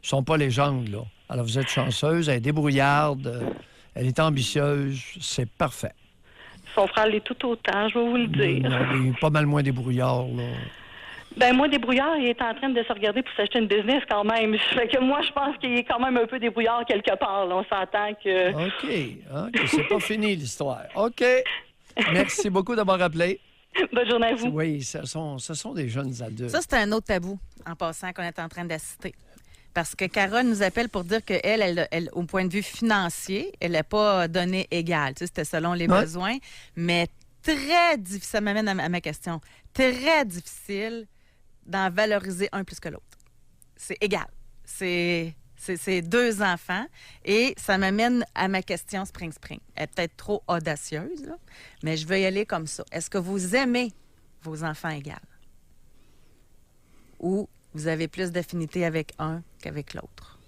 sont pas légendes, là. Alors, vous êtes chanceuse, elle est débrouillarde, elle est ambitieuse, c'est parfait. Son frère l'est tout autant, je vais vous le dire. Non, il est pas mal moins débrouillard, là. Ben moi, débrouillard, il est en train de se regarder pour s'acheter une business quand même. Fait que moi, je pense qu'il est quand même un peu débrouillard quelque part. Là. On s'entend que... OK, c'est pas fini l'histoire. OK. Merci beaucoup d'avoir appelé. Bonne journée à vous. Oui, ce sont des jeunes adultes. Ça, c'est un autre tabou, en passant, qu'on est en train d'assister. Parce que Carole nous appelle pour dire qu'elle, elle, au point de vue financier, elle n'a pas donné égal. Tu sais, c'était selon les besoins. Mais très difficile, ça m'amène à ma question, très difficile d'en valoriser un plus que l'autre. C'est égal. C'est 2 enfants. Et ça m'amène à ma question Spring. Elle est peut-être trop audacieuse, là, mais je vais y aller comme ça. Est-ce que vous aimez vos enfants égales? Ou vous avez plus d'affinité avec un qu'avec l'autre?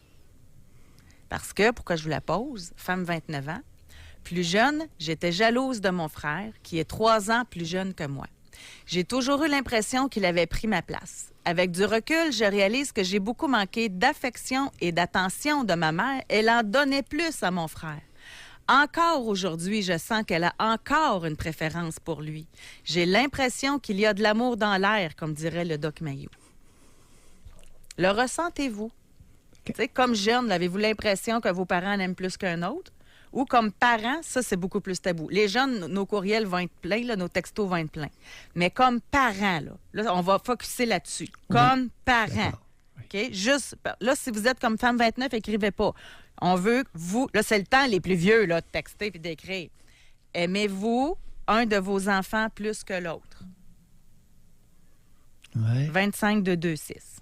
Parce que, pourquoi je vous la pose, femme 29 ans, plus jeune, j'étais jalouse de mon frère, qui est 3 ans plus jeune que moi. J'ai toujours eu l'impression qu'il avait pris ma place. Avec du recul, je réalise que j'ai beaucoup manqué d'affection et d'attention de ma mère. Elle en donnait plus à mon frère. Encore aujourd'hui, je sens qu'elle a encore une préférence pour lui. J'ai l'impression qu'il y a de l'amour dans l'air, comme dirait le Doc Mayou. Le ressentez-vous? Tu sais, comme jeune, avez-vous l'impression que vos parents en aiment plus qu'un autre? Ou comme parents, ça, c'est beaucoup plus tabou. Les jeunes, nos courriels vont être pleins, là, nos textos vont être pleins. Mais comme parents, là, on va focusser là-dessus. Comme parents. OK? Juste, là, si vous êtes comme femme 29, écrivez pas. On veut, vous, là, c'est le temps, les plus vieux, là, de texter et d'écrire. Aimez-vous un de vos enfants plus que l'autre? Ouais. 25-226.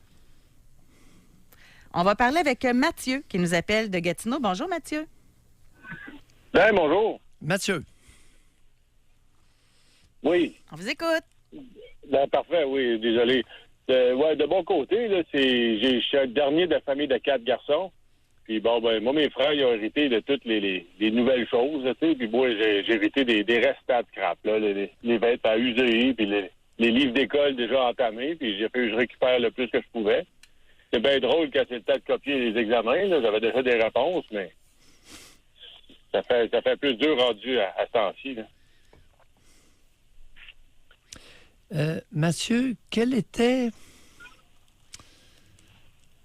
On va parler avec Mathieu, qui nous appelle de Gatineau. Bonjour, Mathieu. Ben, bonjour. Mathieu. Oui. On vous écoute. Ben, parfait, oui, désolé. De mon côté, là, je suis un dernier de la famille de 4 garçons. Puis bon, ben, moi, mes frères, ils ont hérité de toutes les nouvelles choses, tu sais. Puis moi, j'ai hérité des restants de crap, là, les vêtements à user, puis les livres d'école déjà entamés, puis je récupère le plus que je pouvais. C'est bien drôle quand c'est le temps de copier les examens, là, j'avais déjà des réponses, mais ça fait plus dur rendu à ce temps-ci, là. Mathieu, quel était...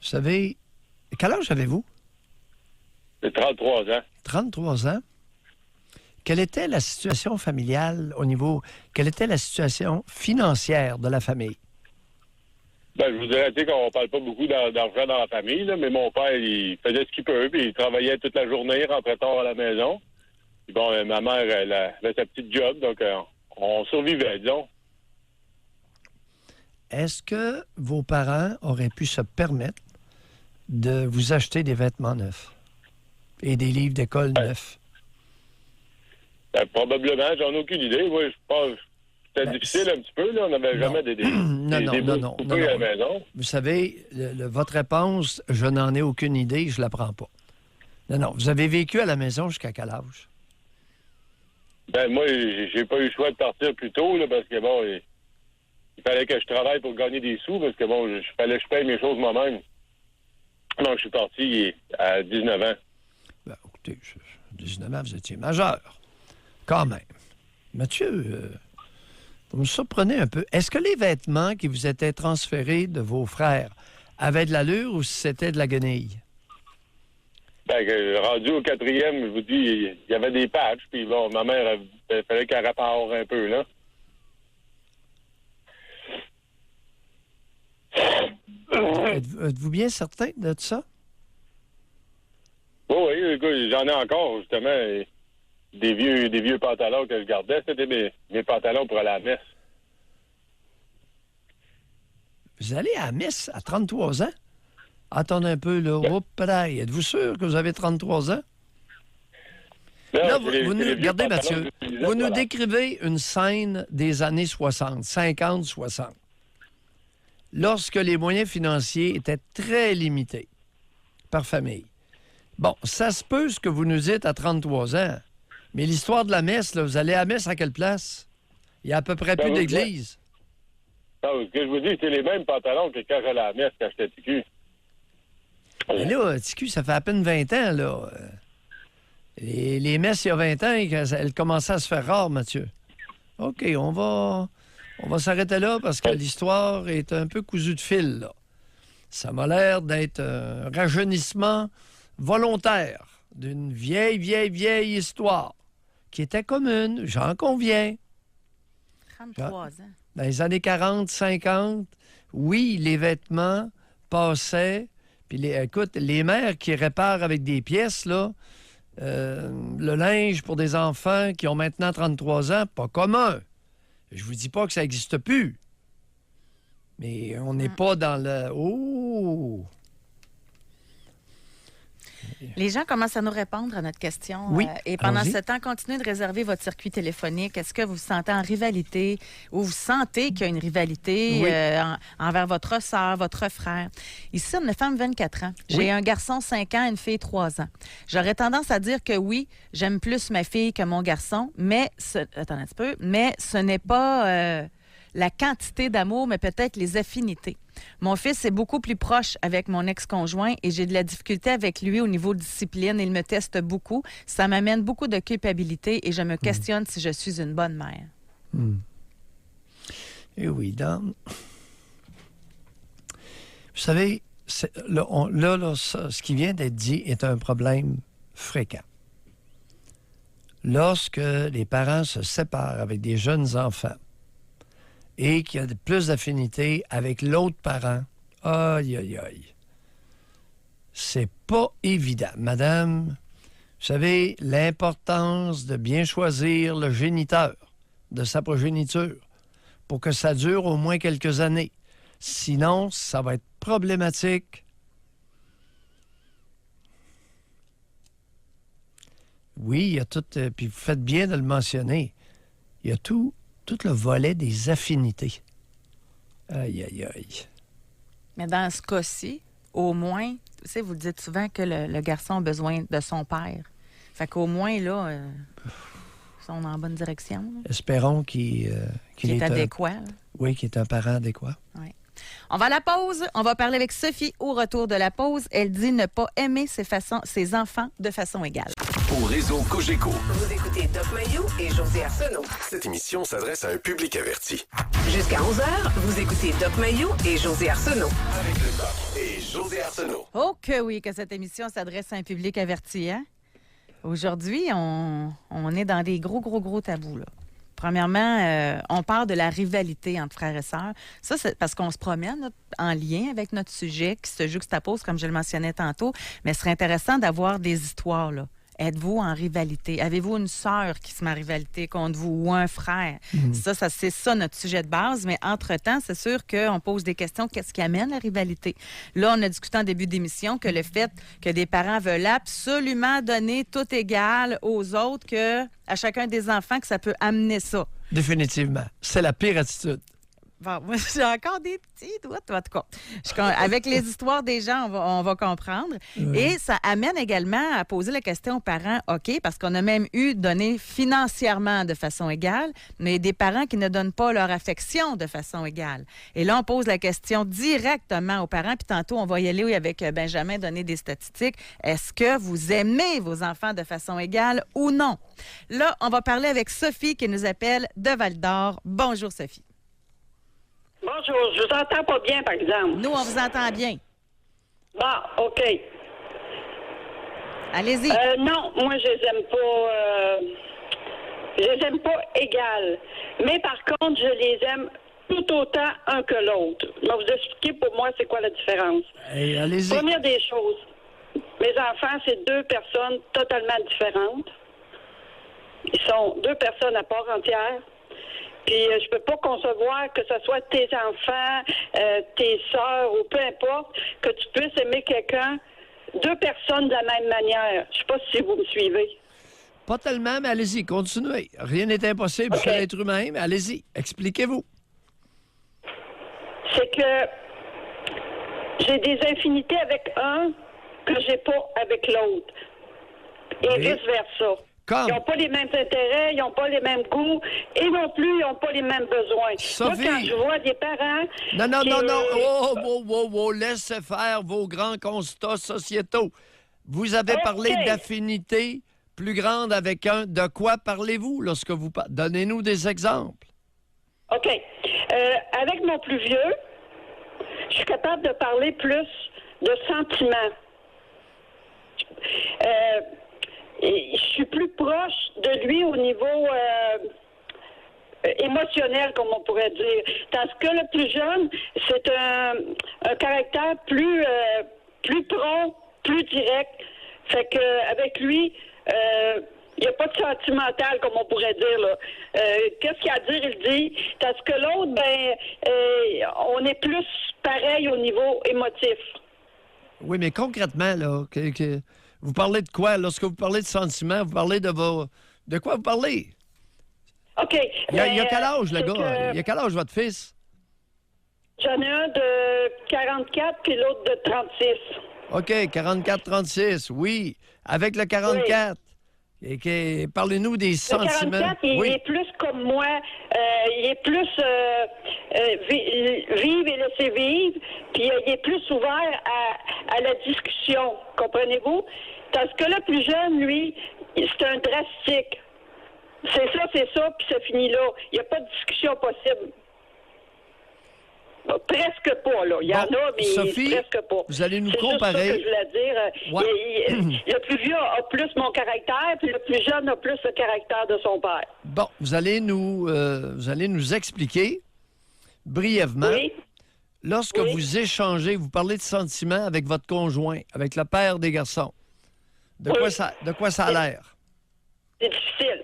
Vous savez, quel âge avez-vous? J'ai 33 ans. 33 ans. Quelle était la situation familiale au niveau... Quelle était la situation financière de la famille? Ben, je vous dirais qu'on parle pas beaucoup d'argent dans la famille, là, mais mon père, il faisait ce qu'il peut, puis il travaillait toute la journée, il rentrait tard à la maison. Puis bon, ma mère, elle avait sa petite job, donc on survivait, disons. Est-ce que vos parents auraient pu se permettre de vous acheter des vêtements neufs et des livres d'école neufs? Ben, probablement, j'en ai aucune idée. Oui, je pense c'était difficile un petit peu. Là. On n'avait jamais des poupées à la maison. Vous savez, votre réponse, je n'en ai aucune idée, je ne la prends pas. Non. Vous avez vécu à la maison jusqu'à quel âge? Ben, moi, j'ai pas eu le choix de partir plus tôt, là, parce que, bon, il fallait que je travaille pour gagner des sous, parce que, bon, fallait que je paye mes choses moi-même. Donc, je suis parti à 19 ans. Ben, écoutez, 19 ans, vous étiez majeur. Quand même. Mathieu, vous me surprenez un peu. Est-ce que les vêtements qui vous étaient transférés de vos frères avaient de l'allure ou c'était de la guenille? Ben, rendu au 4e, je vous dis, il y avait des patchs, puis bon, ma mère, il fallait qu'elle répare un peu, là. Êtes-vous bien certain de ça? Oui, écoute, j'en ai encore, justement, des vieux pantalons que je gardais. C'était mes pantalons pour aller à la messe. Vous allez à la messe à 33 ans? Attendez un peu, là. Oups, êtes-vous sûr que vous avez 33 ans? Non, là, regardez, Mathieu, vous nous décrivez une scène des années 60, 50, 60. Lorsque les moyens financiers étaient très limités par famille. Bon, ça se peut ce que vous nous dites à 33 ans, mais l'histoire de la messe, là, vous allez à la messe à quelle place? Il y a à peu près plus d'église. Non, ce que je vous dis, c'est les mêmes pantalons que quand j'allais à la messe, quand j'étais TQ. Mais là, TQ, ça fait à peine 20 ans, là. Les messes, il y a 20 ans, elles commençaient à se faire rares, Mathieu. OK, on va s'arrêter là parce que l'histoire est un peu cousue de fil, là. Ça m'a l'air d'être un rajeunissement volontaire d'une vieille histoire qui était commune, j'en conviens. 33 ans. Dans les années 40, 50, oui, les vêtements passaient. Puis, écoute, les mères qui réparent avec des pièces, là, le linge pour des enfants qui ont maintenant 33 ans, pas commun. Je vous dis pas que ça n'existe plus. Mais on n'est pas dans le... Oh! Les gens commencent à nous répondre à notre question. Oui, et pendant allons-y. ce temps, continuez de réserver votre circuit téléphonique. Est-ce que vous vous sentez en rivalité ou vous sentez qu'il y a une rivalité envers votre sœur, votre frère? Ici, on est femme 24 ans. J'ai un garçon 5 ans et une fille 3 ans. J'aurais tendance à dire que oui, j'aime plus ma fille que mon garçon, mais attendez un petit peu, mais ce n'est pas la quantité d'amour, mais peut-être les affinités. Mon fils est beaucoup plus proche avec mon ex-conjoint et j'ai de la difficulté avec lui au niveau de discipline. Il me teste beaucoup. Ça m'amène beaucoup de culpabilité et je me questionne si je suis une bonne mère. Eh oui, dame. Vous savez, ce qui vient d'être dit est un problème fréquent. Lorsque les parents se séparent avec des jeunes enfants, et qu'il y a plus d'affinité avec l'autre parent, aïe, aïe, aïe. C'est pas évident. Madame, vous savez, l'importance de bien choisir le géniteur de sa progéniture pour que ça dure au moins quelques années. Sinon, ça va être problématique. Oui, il y a tout... puis vous faites bien de le mentionner. Il y a tout le volet des affinités. Aïe, aïe, aïe. Mais dans ce cas-ci, au moins, tu sais, vous le dites souvent que le garçon a besoin de son père. Fait qu'au moins, là, ils sont en bonne direction. Là. Espérons qu'il est adéquat. Oui, qu'il est un parent adéquat. Oui. On va à la pause. On va parler avec Sophie au retour de la pause. Elle dit ne pas aimer ses enfants de façon égale. Pour réseau Cogeco. Vous écoutez Doc Mayou et José Arsenault. Cette émission s'adresse à un public averti. Jusqu'à 11h, vous écoutez Doc Mayou et José Arsenault. Avec le Doc et José Arsenault. Oh que oui, que cette émission s'adresse à un public averti, hein? Aujourd'hui, on est dans des gros tabous, là. Premièrement, on parle de la rivalité entre frères et sœurs. Ça, c'est parce qu'on se promène en lien avec notre sujet qui se juxtapose, comme je le mentionnais tantôt. Mais ce serait intéressant d'avoir des histoires, là. Êtes-vous en rivalité? Avez-vous une sœur qui se met en rivalité contre vous ou un frère? Ça, c'est ça notre sujet de base. Mais entre-temps, c'est sûr qu'on pose des questions. Qu'est-ce qui amène la rivalité? Là, on a discuté en début d'émission que le fait que des parents veulent absolument donner tout égal aux autres, que à chacun des enfants, que ça peut amener ça. Définitivement. C'est la pire attitude. Bon, moi, j'ai encore des petits doigts, en tout cas. Avec les histoires des gens, on va comprendre. Et ça amène également à poser la question aux parents, OK, parce qu'on a même eu donné financièrement de façon égale, mais des parents qui ne donnent pas leur affection de façon égale. Et là, on pose la question directement aux parents, puis tantôt, on va y aller avec Benjamin donner des statistiques. Est-ce que vous aimez vos enfants de façon égale ou non? Là, on va parler avec Sophie qui nous appelle de Val-d'Or. Bonjour, Sophie. Bonjour, je vous entends pas bien, par exemple. Nous, on vous entend bien. Bon, OK. Allez-y. Non, moi, je les aime pas. Je les aime pas égales. Mais par contre, je les aime tout autant un que l'autre. Je vais vous expliquer pour moi c'est quoi la différence. Hey, allez-y. Première des choses, mes enfants, c'est deux personnes totalement différentes. Ils sont deux personnes à part entière. Puis je peux pas concevoir que ce soit tes enfants, tes sœurs ou peu importe, que tu puisses aimer quelqu'un, deux personnes de la même manière. Je sais pas si vous me suivez. Pas tellement, mais allez-y, continuez. Rien n'est impossible chez l'être humain, mais allez-y, expliquez-vous. C'est que j'ai des infinités avec un que j'ai pas avec l'autre. Et vice-versa. Comme? Ils n'ont pas les mêmes intérêts, ils n'ont pas les mêmes goûts, et non plus, ils n'ont pas les mêmes besoins. Sophie! Moi, quand je vois des parents... Non. Oh, laissez faire vos grands constats sociétaux. Vous avez parlé d'affinité plus grande avec un. De quoi parlez-vous lorsque vous parlez? Donnez-nous des exemples. OK. Avec mon plus vieux, je suis capable de parler plus de sentiments. Et je suis plus proche de lui au niveau émotionnel, comme on pourrait dire. Tandis que le plus jeune, c'est un caractère plus prompt, plus direct. Fait que avec lui, il n'y a pas de sentimental, comme on pourrait dire, là. Qu'est-ce qu'il a à dire, il dit. Tandis que l'autre, on est plus pareil au niveau émotif. Oui, mais concrètement, là, vous parlez de quoi? Lorsque vous parlez de sentiments, vous parlez de vos... De quoi vous parlez? OK. Il y a quel âge, le gars? Il y a quel âge, votre fils? J'en ai un de 44 puis l'autre de 36. OK, 44-36, oui. Avec le 44. Oui. Parlez-nous des sentiments. Le 44, il est plus comme moi. Il est plus vivre et laisser vivre. Puis il est plus ouvert à la discussion. Comprenez-vous? Parce que le plus jeune, lui, c'est un drastique. C'est ça, puis ça finit là. Il n'y a pas de discussion possible. Presque pas, là. Il y en a, mais Sophie, presque pas. Vous allez nous c'est comparer. C'est juste ça que je voulais dire. Le plus vieux a plus mon caractère, puis le plus jeune a plus le caractère de son père. Bon, vous allez nous expliquer brièvement. Oui. Lorsque vous échangez, vous parlez de sentiments avec votre conjoint, avec le père des garçons. De quoi ça a l'air? C'est difficile.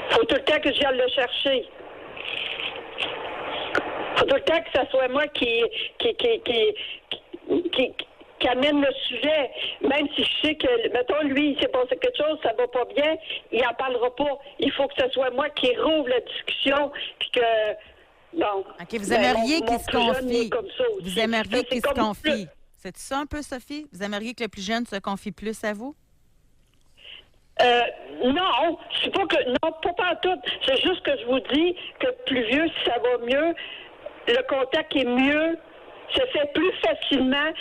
Faut tout le temps que j'aille le chercher. Faut tout le temps que ce soit moi qui amène le sujet. Même si je sais que, mettons, lui, il s'est passé quelque chose, ça va pas bien, il en parlera pas. Il faut que ce soit moi qui rouvre la discussion, puis que, bon... OK, vous aimeriez qu'il se confie. Vous aimeriez qu'il se confie. C'est ça un peu, Sophie? Vous aimeriez que le plus jeune se confie plus à vous? Non, c'est pas que... Non, pas tout. C'est juste que je vous dis que plus vieux, si ça va mieux, le contact est mieux, se fait plus facilement,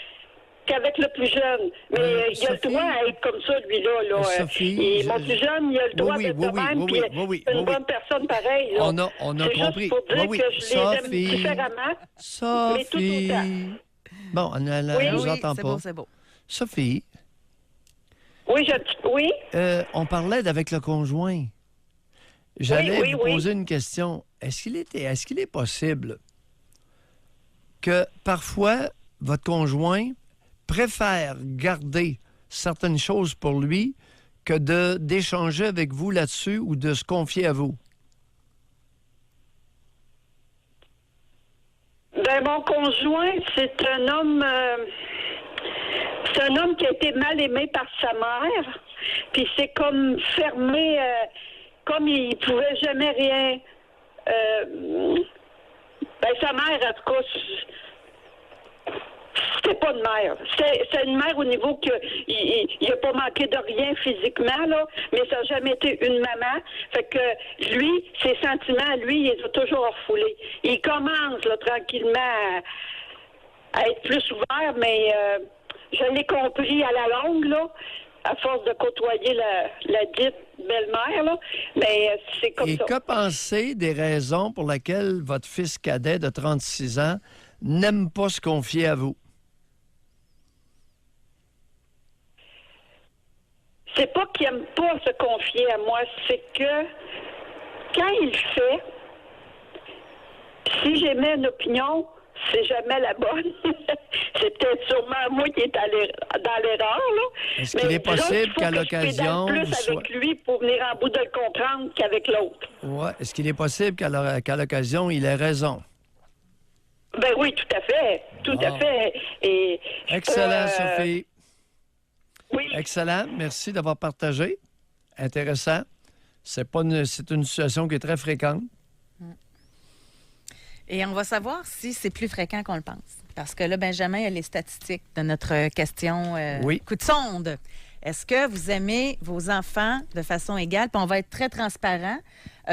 qu'avec le plus jeune. Mais il a le Sophie? droit à être comme ça, lui-là. Là. Sophie, Et mon plus jeune, il a le droit oui, d'être oui, de même. oui, Puis oui, c'est une oui. bonne personne pareille. Là. On a C'est compris. juste pour dire Oui, que je les aime Sophie. différemment. Mais tout Sophie. autant. Bon, elle Oui, ne nous Oui, entend c'est pas. beau, c'est beau. Sophie, Oui, oui. on parlait d'avec le conjoint. J'allais oui, vous oui. poser une question. Est-ce qu'il est possible que parfois votre conjoint préfère garder certaines choses pour lui que d'échanger avec vous là-dessus ou de se confier à vous? Ben, mon conjoint, c'est un homme qui a été mal aimé par sa mère. Puis c'est comme fermé, comme il pouvait jamais rien. Ben, sa mère, en tout cas, c'était pas une mère. C'est une mère au niveau que il a pas manqué de rien physiquement, là, mais ça n'a jamais été une maman. Fait que lui, ses sentiments, lui, il les a toujours refoulés. Il commence là, tranquillement à être plus ouvert, mais je l'ai compris à la longue, là, à force de côtoyer la dite belle-mère, là. Mais c'est comme Et ça. que penser des raisons pour lesquelles votre fils cadet de 36 ans n'aime pas se confier à vous? C'est pas qu'il aime pas se confier à moi, c'est que quand il le fait, si j'émets une opinion, c'est jamais la bonne. C'est peut-être sûrement moi qui est dans l'erreur, là. Est-ce qu'il est possible qu'à l'occasion, plus vous avec lui pour venir en bout de le comprendre qu'avec l'autre. Ouais. Est-ce qu'il est possible qu'à l'occasion, il ait raison? Ben oui, tout à fait. Tout à fait. Et, Excellent, Sophie. Oui. Excellent. Merci d'avoir partagé. Intéressant. C'est une situation qui est très fréquente. Et on va savoir si c'est plus fréquent qu'on le pense. Parce que là, Benjamin a les statistiques de notre question Oui. coup de sonde. Est-ce que vous aimez vos enfants de façon égale? Puis on va être très transparent.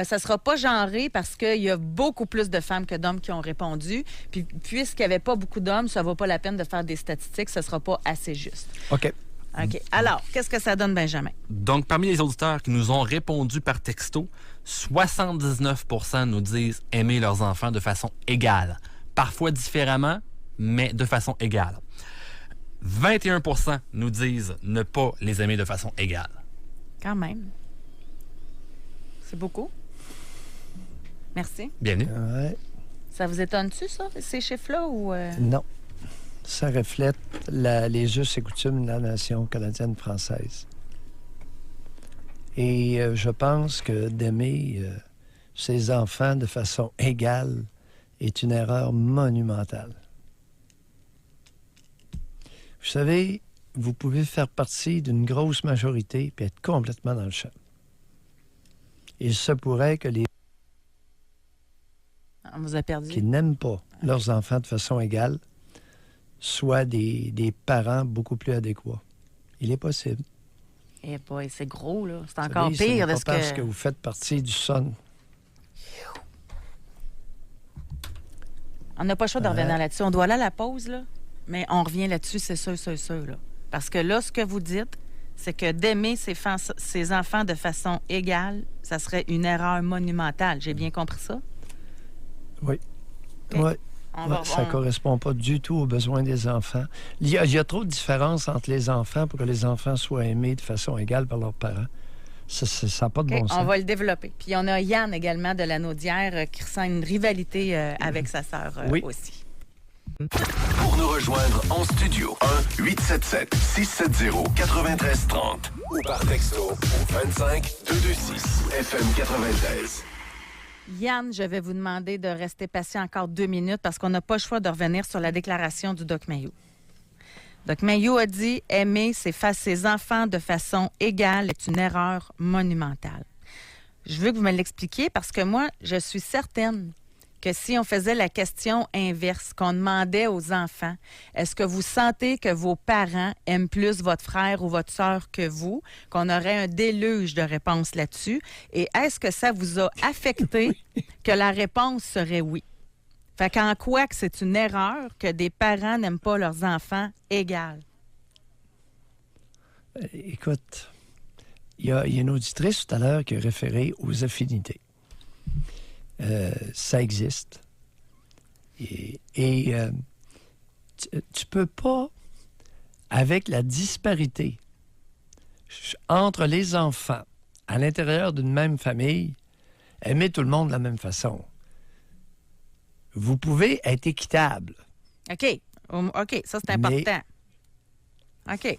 Ça ne sera pas genré parce qu'il y a beaucoup plus de femmes que d'hommes qui ont répondu. Puis puisqu'il n'y avait pas beaucoup d'hommes, ça ne vaut pas la peine de faire des statistiques. Ce ne sera pas assez juste. OK. OK. Alors, qu'est-ce que ça donne, Benjamin? Donc, parmi les auditeurs qui nous ont répondu par texto, 79% nous disent aimer leurs enfants de façon égale. Parfois différemment, mais de façon égale. 21% nous disent ne pas les aimer de façon égale. Quand même. C'est beaucoup. Merci. Bienvenue. Ouais. Ça vous étonne-tu, ça, ces chiffres-là? Ou Non. Ça reflète les us et coutumes de la nation canadienne-française. Et je pense que d'aimer ses enfants de façon égale est une erreur monumentale. Vous savez, vous pouvez faire partie d'une grosse majorité et être complètement dans le champ. Il se pourrait que les on vous a perdu? qui n'aiment pas leurs enfants de façon égale soient des parents beaucoup plus adéquats. Il est possible. Eh boy, c'est gros, là. C'est Vous encore savez, pire ce n'est de pas ce parce que... que vous faites partie du son. On n'a pas le choix de revenir là-dessus. On doit aller à la pause, là. Mais on revient là-dessus, c'est sûr, là. Parce que là, ce que vous dites, c'est que d'aimer ses enfants de façon égale, ça serait une erreur monumentale. J'ai bien compris ça? Oui. OK. Oui. On Ça ne correspond pas du tout aux besoins des enfants. Il y a trop de différence entre les enfants pour que les enfants soient aimés de façon égale par leurs parents. Ça n'a pas de OK, bon sens. on va le développer. Puis on a Yann également de la Naudière qui ressent une rivalité avec sa sœur Oui. aussi. Pour nous rejoindre en studio, 1-877-670-9330 ou par texto au 25-226 FM 93. Yann, je vais vous demander de rester patient encore 2 minutes parce qu'on n'a pas le choix de revenir sur la déclaration du Doc Mayou. Doc Mayou a dit « Aimer ses enfants de façon égale est une erreur monumentale ». Je veux que vous me l'expliquiez parce que moi, je suis certaine que si on faisait la question inverse, qu'on demandait aux enfants, est-ce que vous sentez que vos parents aiment plus votre frère ou votre sœur que vous, qu'on aurait un déluge de réponses là-dessus, et est-ce que ça vous a affecté que la réponse serait oui? Fait qu'en quoi que c'est une erreur que des parents n'aiment pas leurs enfants égales? Écoute, il y a une auditrice tout à l'heure qui a référé aux affinités. Ça existe. Et tu peux pas, avec la disparité entre les enfants à l'intérieur d'une même famille, aimer tout le monde de la même façon. Vous pouvez être équitable. OK. OK, ça, c'est important. OK.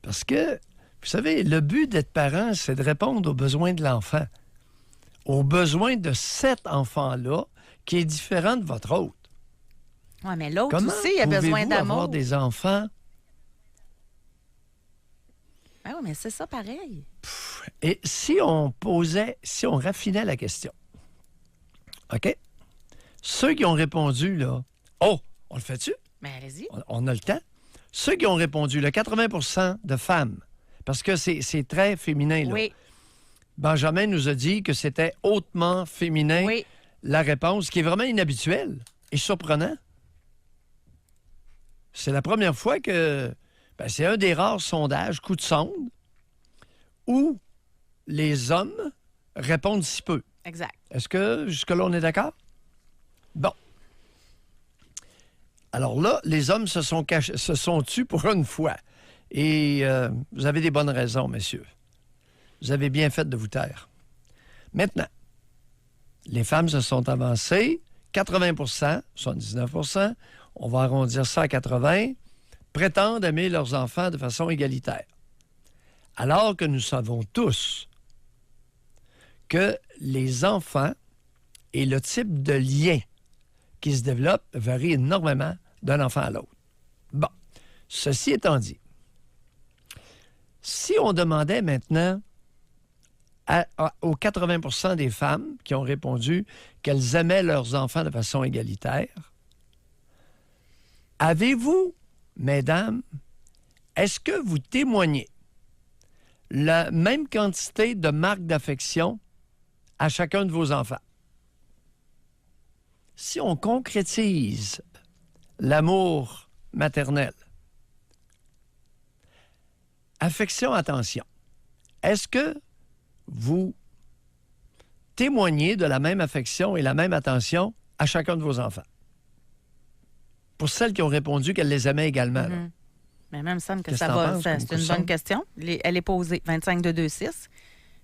Parce que, vous savez, le but d'être parent, c'est de répondre aux besoins de l'enfant. Aux besoins de cet enfant-là, qui est différent de votre autre. Oui, mais l'autre Comment aussi, il a besoin pouvez-vous d'amour. avoir des enfants? Ah oui, mais c'est ça pareil. Et si on raffinait la question, OK? Ceux qui ont répondu, là, oh, on le fait-tu? Mais allez-y. On a le temps. Ceux qui ont répondu, le 80 de femmes, parce que c'est très féminin, là. Oui. Benjamin nous a dit que c'était hautement féminin, Oui. la réponse, qui est vraiment inhabituelle et surprenant. C'est la première fois que... c'est un des rares sondages, coup de sonde, où les hommes répondent si peu. Exact. Est-ce que jusque-là, on est d'accord? Bon. Alors là, les hommes se sont tus pour une fois. Et vous avez des bonnes raisons, messieurs. Vous avez bien fait de vous taire. Maintenant, les femmes se sont avancées. 80 79 on va arrondir ça à 80 prétendent aimer leurs enfants de façon égalitaire. Alors que nous savons tous que les enfants et le type de lien qui se développe varie énormément d'un enfant à l'autre. Bon, ceci étant dit, si on demandait maintenant aux 80 des femmes qui ont répondu qu'elles aimaient leurs enfants de façon égalitaire, avez-vous, mesdames, est-ce que vous témoignez la même quantité de marques d'affection à chacun de vos enfants? Si on concrétise l'amour maternel, affection, attention, est-ce que vous témoignez de la même affection et la même attention à chacun de vos enfants? Pour celles qui ont répondu qu'elles les aimaient également. Mm-hmm. Mais même, il me semble que Qu'est-ce ça que t'en va. penses, C'est comme une bonne question. Elle est posée 25-2-2-6.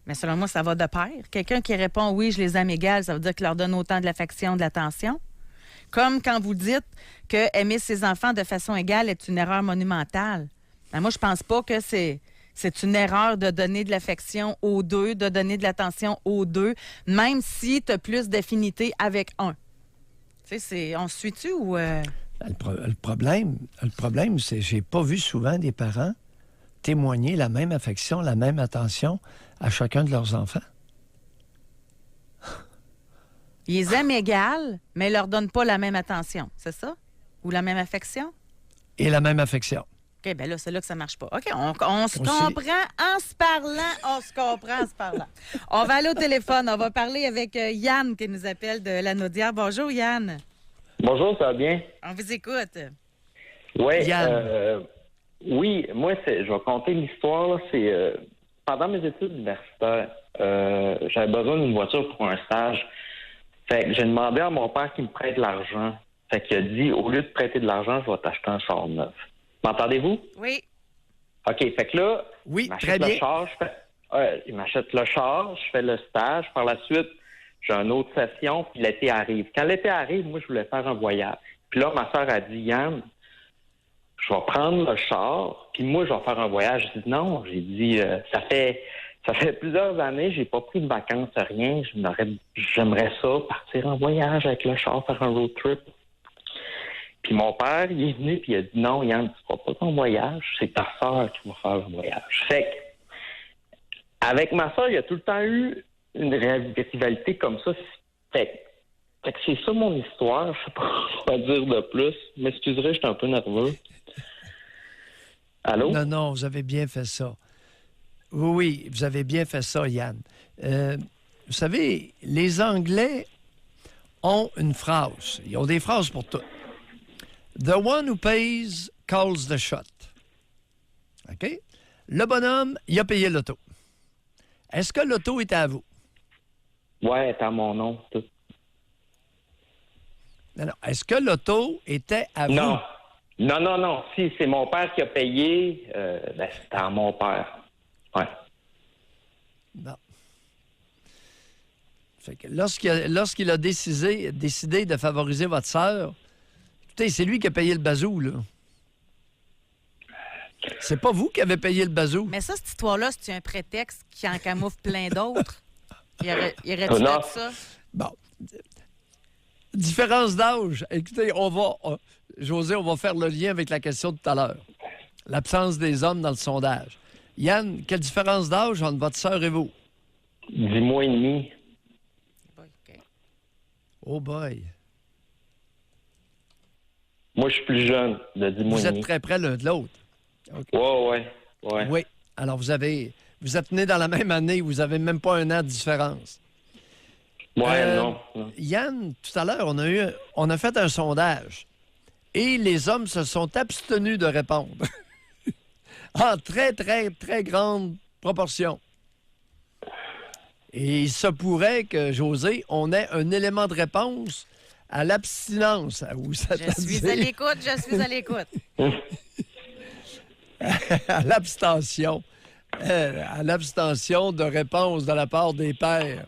Mais selon moi, ça va de pair. Quelqu'un qui répond oui, je les aime égales, ça veut dire qu'il leur donne autant de l'affection, de l'attention. Comme quand vous dites que aimer ses enfants de façon égale est une erreur monumentale. Ben, moi, je pense pas que c'est une erreur de donner de l'affection aux deux, de donner de l'attention aux deux, même si tu as plus d'affinité avec un. Tu sais, on se suit-tu ou... Le problème, c'est que j'ai pas vu souvent des parents témoigner la même affection, la même attention à chacun de leurs enfants. Ils les aiment égales, mais ils leur donnent pas la même attention, c'est ça? Ou la même affection? Et la même affection. OK, bien là, c'est là que ça marche pas. OK, on se comprend en se parlant. On se comprend en se parlant. On va aller au téléphone. On va parler avec Yann qui nous appelle de la Naudière. Bonjour, Yann. Bonjour, ça va bien? On vous écoute. Oui, Yann. oui, moi, je vais conter l'histoire. Là. C'est pendant mes études universitaires, j'avais besoin d'une voiture pour un stage. Fait que j'ai demandé à mon père qu'il me prête de l'argent. Fait qu'il a dit, au lieu de prêter de l'argent, je vais t'acheter un char neuf. M'entendez-vous? Oui. OK, fait que là, oui, il m'achète très bien. le char, il m'achète le char, je fais le stage. Par la suite, j'ai une autre session, puis l'été arrive. Quand l'été arrive, moi, je voulais faire un voyage. Puis là, ma soeur a dit, Yann, je vais prendre le char, puis moi, je vais faire un voyage. J'ai dit non. J'ai dit, ça fait plusieurs années, j'ai pas pris de vacances, rien. J'aimerais ça, partir en voyage avec le char, faire un road trip. Puis mon père, il est venu, puis il a dit non, Yann, tu feras pas ton voyage, c'est ta soeur qui va faire le voyage. Fait que, avec ma soeur, il y a tout le temps eu une rivalité comme ça. Fait que c'est ça mon histoire. Je sais pas quoi dire de plus. M'excuserez, j'étais un peu nerveux. Allô? Non, vous avez bien fait ça. Oui, vous avez bien fait ça, Yann. Vous savez, les Anglais ont une phrase. Ils ont des phrases pour tout. The one who pays calls the shot. OK? Le bonhomme, il a payé l'auto. Est-ce que l'auto était à vous? Ouais, c'est à mon nom, tout. Non. Est-ce que l'auto était à vous? Non. Non. Si c'est mon père qui a payé, c'était à mon père. Ouais. Bon. Fait que lorsqu'il a décidé de favoriser votre sœur, écoutez, c'est lui qui a payé le bazou, là. C'est pas vous qui avez payé le bazou. Mais ça, cette histoire-là, c'est un prétexte qui en camoufle plein d'autres? Il aurait-tu Non. fait ça? Bon. Différence d'âge. Écoutez, José, on va faire le lien avec la question de tout à l'heure. L'absence des hommes dans le sondage. Yann, quelle différence d'âge entre votre sœur et vous? 10 mois et demi. OK. Oh boy. Moi, je suis plus jeune, de 10 mois Vous et êtes demi. très près l'un de l'autre. Okay. Ouais. Oui. Alors, vous êtes nés dans la même année, vous n'avez même pas un an de différence. Ouais, non. Yann, tout à l'heure, on a fait un sondage et les hommes se sont abstenus de répondre en très, très, très grande proportion. Et il se pourrait que, José, on ait un élément de réponse à l'abstinence. Je suis à l'écoute. À l'abstention. À l'abstention de réponse de la part des pères.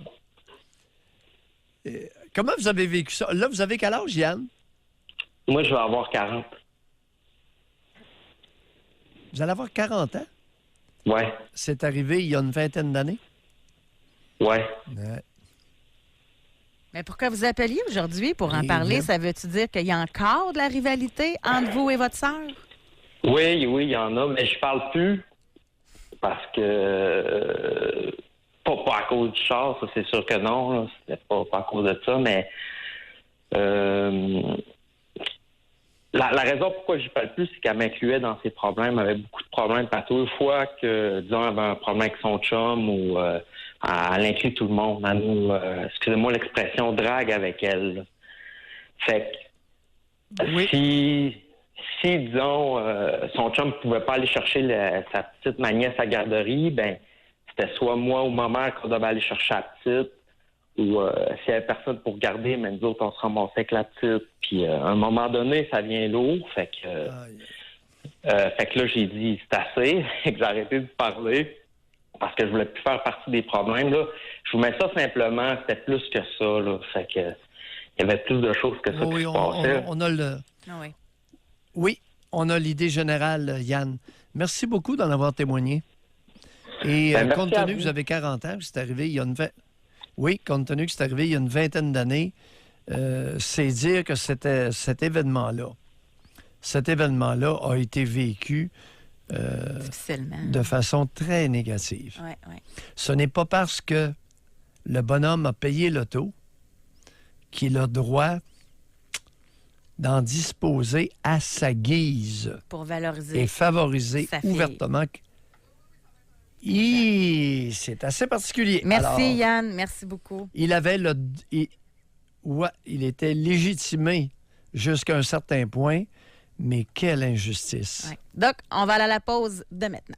Comment vous avez vécu ça? Là, vous avez quel âge, Yann? Moi, je vais avoir 40. Vous allez avoir 40 ans? Ouais. C'est arrivé il y a une vingtaine d'années? Ouais. Mais pourquoi vous appeliez aujourd'hui pour en Et parler? bien. Ça veut-tu dire qu'il y a encore de la rivalité entre vous et votre sœur? Oui, il y en a, mais je parle plus parce que pas à cause du char, ça c'est sûr que non, là. C'était pas à cause de ça, mais la raison pourquoi je parle plus, c'est qu'elle m'incluait dans ses problèmes, elle avait beaucoup de problèmes, à chaque fois que, disons, elle avait un problème avec son chum ou elle inclut tout le monde, elle nous, excusez-moi l'expression, drague avec elle. Là. Fait que Oui. si disons, son chum ne pouvait pas aller chercher sa petite nièce à la garderie, ben c'était soit moi ou ma mère qu'on devait aller chercher la petite, ou s'il n'y avait personne pour garder, mais nous autres, on se ramassait avec la petite. Puis à un moment donné, ça vient lourd, fait que là, j'ai dit, c'est assez, que j'ai arrêté de parler, parce que je voulais plus faire partie des problèmes. Là. Je vous mets ça simplement, c'était plus que ça, là, fait que il y avait plus de choses que ça qui se passaient. On a le... Oui. Oui, on a l'idée générale, Yann. Merci beaucoup d'en avoir témoigné. Et compte tenu que vous avez 40 ans, que c'est arrivé il y a compte tenu que c'est arrivé il y a une vingtaine d'années, c'est dire que cet événement-là a été vécu de façon très négative. Oui. Ce n'est pas parce que le bonhomme a payé l'auto qu'il a droit d'en disposer à sa guise. Pour valoriser. Et favoriser sa fille. ouvertement. C'est assez particulier. Merci, Alors, Yann. Merci beaucoup. il était légitimé jusqu'à un certain point, mais quelle injustice. Ouais. Donc, on va aller à la pause de maintenant.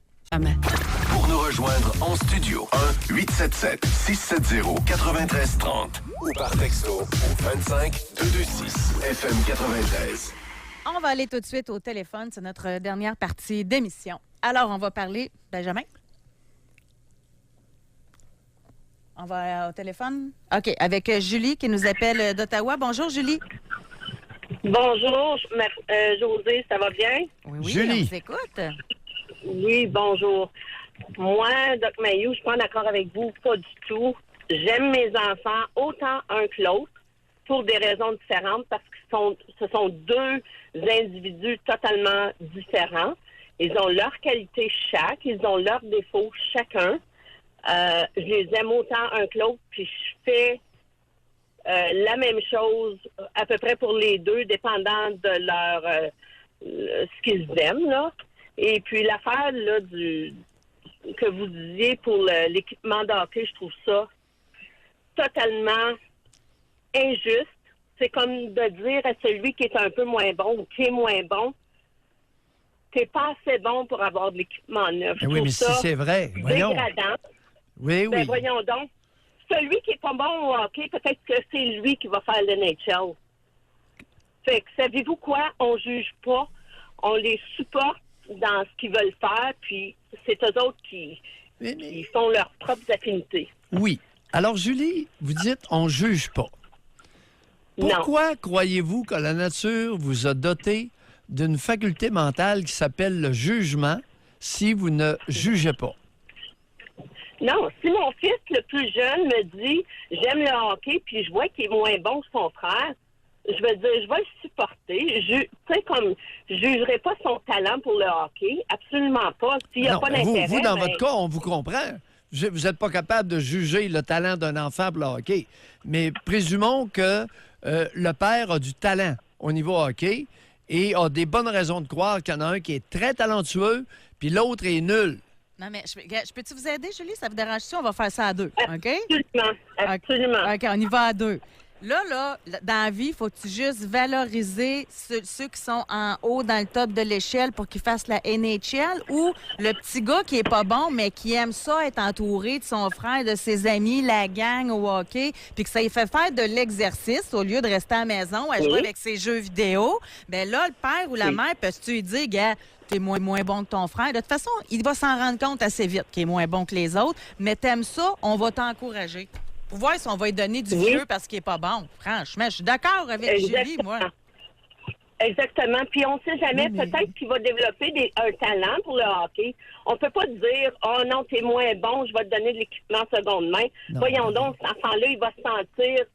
Pour nous rejoindre en studio, 1-877-670-9330 ou par texto au 25226 FM 93. On va aller tout de suite au téléphone. C'est notre dernière partie d'émission. Alors, on va parler... Benjamin? On va au téléphone? OK, avec Julie qui nous appelle d'Ottawa. Bonjour, Julie. Bonjour, José, ça va bien? Oui, Julie. on vous écoute. Oui, bonjour. Moi, Doc Mayou, je suis pas d'accord avec vous, pas du tout. J'aime mes enfants autant un que l'autre pour des raisons différentes parce que ce sont deux individus totalement différents. Ils ont leurs qualités chaque, ils ont leurs défauts chacun. Je les aime autant un que l'autre, puis je fais la même chose à peu près pour les deux, dépendant de leur ce qu'ils aiment, là. Et puis l'affaire là que vous disiez pour l'équipement de hockey, je trouve ça totalement injuste. C'est comme de dire à celui qui est un peu moins bon ou qui est moins bon, t'es pas assez bon pour avoir de l'équipement neuf. Je Oui, trouve mais si ça c'est vrai, voyons. dégradant. Oui, Ben, oui. voyons donc. Celui qui est pas bon au hockey, peut-être que c'est lui qui va faire le NHL. Fait que, savez-vous quoi? On juge pas. On les supporte dans ce qu'ils veulent faire, puis c'est eux autres qui font leurs propres affinités. Oui. Alors, Julie, vous dites on juge pas. Pourquoi croyez-vous que la nature vous a doté d'une faculté mentale qui s'appelle le jugement si vous ne jugez pas? Non, si mon fils, le plus jeune, me dit « j'aime le hockey », puis je vois qu'il est moins bon que son frère, je vais dire « je vais le supporter ». Tu sais, comme, je jugerai pas son talent pour le hockey, absolument pas. S'il n'y a Non, pas mais d'intérêt... vous, dans ben, votre cas, on vous comprend. Vous n'êtes pas capable de juger le talent d'un enfant pour le hockey. Mais présumons que le père a du talent au niveau hockey et a des bonnes raisons de croire qu'il y en a un qui est très talentueux puis l'autre est nul. Non, mais je peux-tu vous aider, Julie? Ça vous dérange si on va faire ça à deux, OK? Absolument, absolument. OK, on y va à deux. Là, dans la vie, faut-tu juste valoriser ceux qui sont en haut dans le top de l'échelle pour qu'ils fassent la NHL ou le petit gars qui est pas bon, mais qui aime ça être entouré de son frère, de ses amis, la gang au hockey, puis que ça lui fait faire de l'exercice au lieu de rester à la maison à jouer avec ses jeux vidéo? Bien là, le père ou la mère, peux-tu lui dire, gars, t'es moins bon que ton frère? De toute façon, il va s'en rendre compte assez vite qu'il est moins bon que les autres, mais t'aimes ça, on va t'encourager. Pour voir si on va lui donner du vieux parce qu'il n'est pas bon. Franchement, je suis d'accord avec Julie, moi. Exactement. Puis on ne sait jamais, peut-être qu'il va développer un talent pour le hockey. On ne peut pas dire « oh non, t'es moins bon, je vais te donner de l'équipement seconde main ». Voyons donc, cet enfant-là, il va se sentir